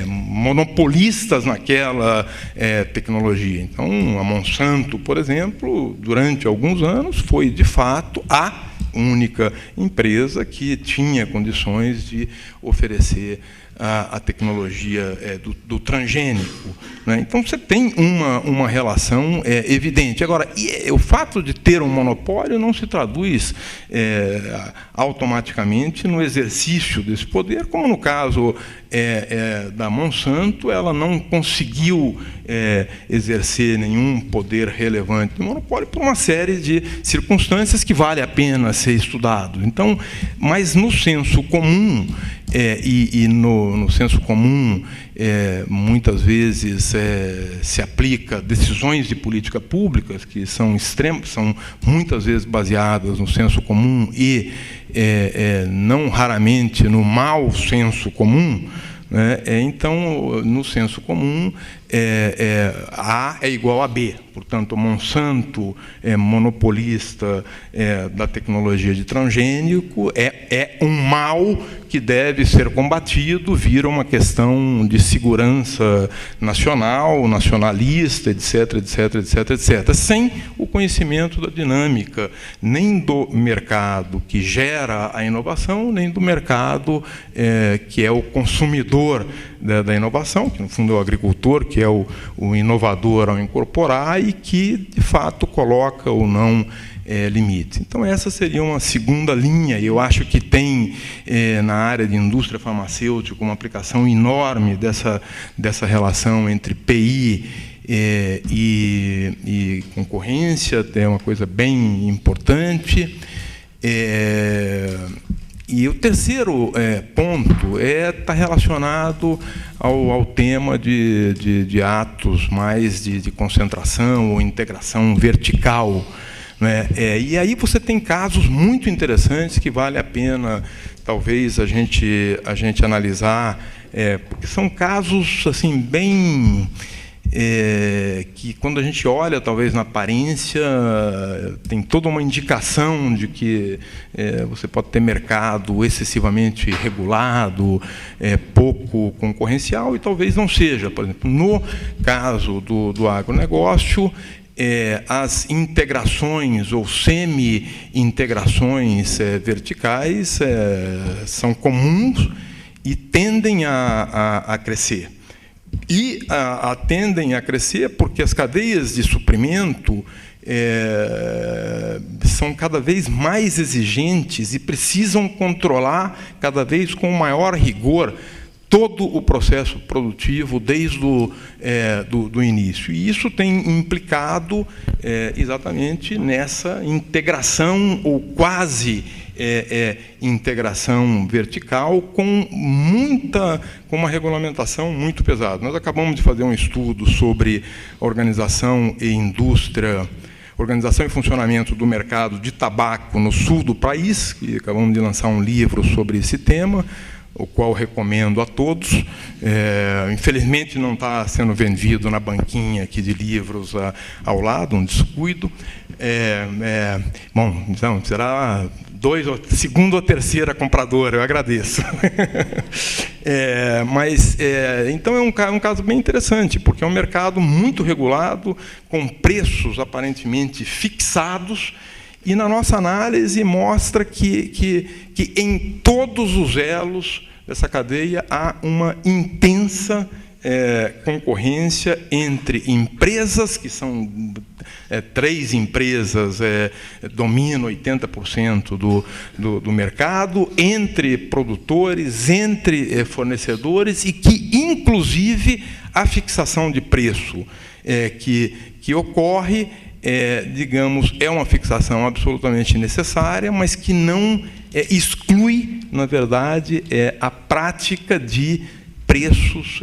monopolistas naquela tecnologia. Então, a Monsanto, por exemplo, durante alguns anos, foi, de fato, a única empresa que tinha condições de oferecer a tecnologia do transgênico, né? Então, você tem uma relação evidente. Agora, o fato de ter um monopólio não se traduz automaticamente no exercício desse poder, como no caso da Monsanto, ela não conseguiu exercer nenhum poder relevante no monopólio por uma série de circunstâncias que vale a pena ser estudado. Então, mas no senso comum, e no senso comum, muitas vezes se aplica decisões de política públicas que são muitas vezes baseadas no senso comum e não raramente no mau senso comum, né? Então, no senso comum, A é igual a B. Portanto, Monsanto é monopolista da tecnologia de transgênico, é um mal que deve ser combatido, vira uma questão de segurança nacional, nacionalista, etc., etc., etc., etc., sem o conhecimento da dinâmica, nem do mercado que gera a inovação, nem do mercado que é o consumidor da inovação, que no fundo é o agricultor, que é o inovador ao incorporar e que, de fato, coloca ou não limite. Então, essa seria uma segunda linha. Eu acho que tem, na área de indústria farmacêutica, uma aplicação enorme dessa relação entre PI e concorrência, é uma coisa bem importante. E o terceiro ponto está relacionado ao tema de atos mais de concentração ou integração vertical, né? E aí você tem casos muito interessantes que vale a pena, talvez, a gente analisar, porque são casos assim bem... que, quando a gente olha, talvez, na aparência, tem toda uma indicação de que você pode ter mercado excessivamente regulado, pouco concorrencial, e talvez não seja. Por exemplo, no caso do agronegócio, as integrações ou semi-integrações verticais são comuns e tendem a crescer. E tendem a crescer porque as cadeias de suprimento são cada vez mais exigentes e precisam controlar cada vez com maior rigor todo o processo produtivo desde do início. E isso tem implicado exatamente nessa integração ou quase integração vertical com uma regulamentação muito pesada. Nós acabamos de fazer um estudo sobre organização e indústria, organização e funcionamento do mercado de tabaco no sul do país, que acabamos de lançar um livro sobre esse tema, o qual recomendo a todos. Infelizmente, não está sendo vendido na banquinha aqui de livros ao lado, um descuido. Bom, então, será segunda ou terceira compradora, eu agradeço. Então, é um caso bem interessante, porque é um mercado muito regulado, com preços aparentemente fixados, e, na nossa análise, mostra que em todos os elos dessa cadeia há uma intensa concorrência entre empresas, que são 3 empresas, dominam 80% do mercado, entre produtores, entre fornecedores, e que, inclusive, a fixação de preço que ocorre, digamos, é uma fixação absolutamente necessária, mas que não exclui, na verdade, a prática de preços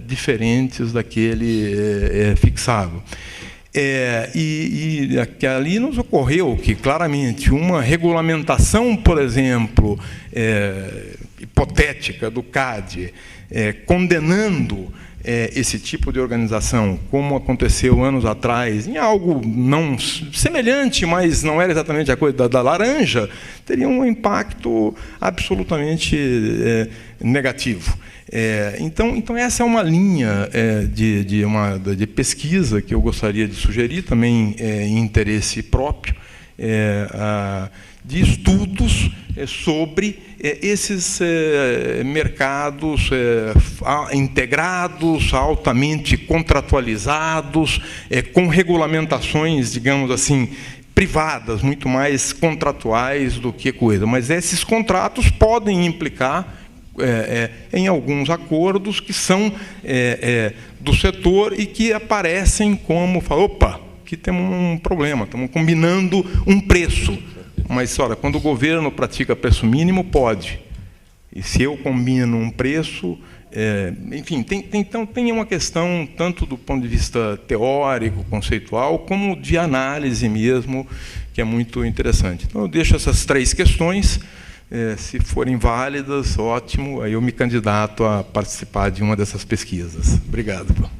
diferentes daquele fixado. E ali nos ocorreu que, claramente, uma regulamentação, por exemplo, hipotética do CAD, condenando esse tipo de organização, como aconteceu anos atrás, em algo não semelhante, mas não era exatamente a coisa da laranja, teria um impacto absolutamente negativo. Então, essa é uma linha de pesquisa que eu gostaria de sugerir, também em interesse próprio, de estudos sobre esses mercados integrados, altamente contratualizados, com regulamentações, digamos assim, privadas, muito mais contratuais do que coisa. Mas esses contratos podem implicar em alguns acordos que são do setor e que aparecem como, opa, aqui temos um problema, estamos combinando um preço. Mas, olha, quando o governo pratica preço mínimo, pode. E se eu combino um preço... enfim, então tem uma questão, tanto do ponto de vista teórico, conceitual, como de análise mesmo, que é muito interessante. Então, eu deixo essas 3 questões. Se forem válidas, ótimo, aí eu me candidato a participar de uma dessas pesquisas. Obrigado.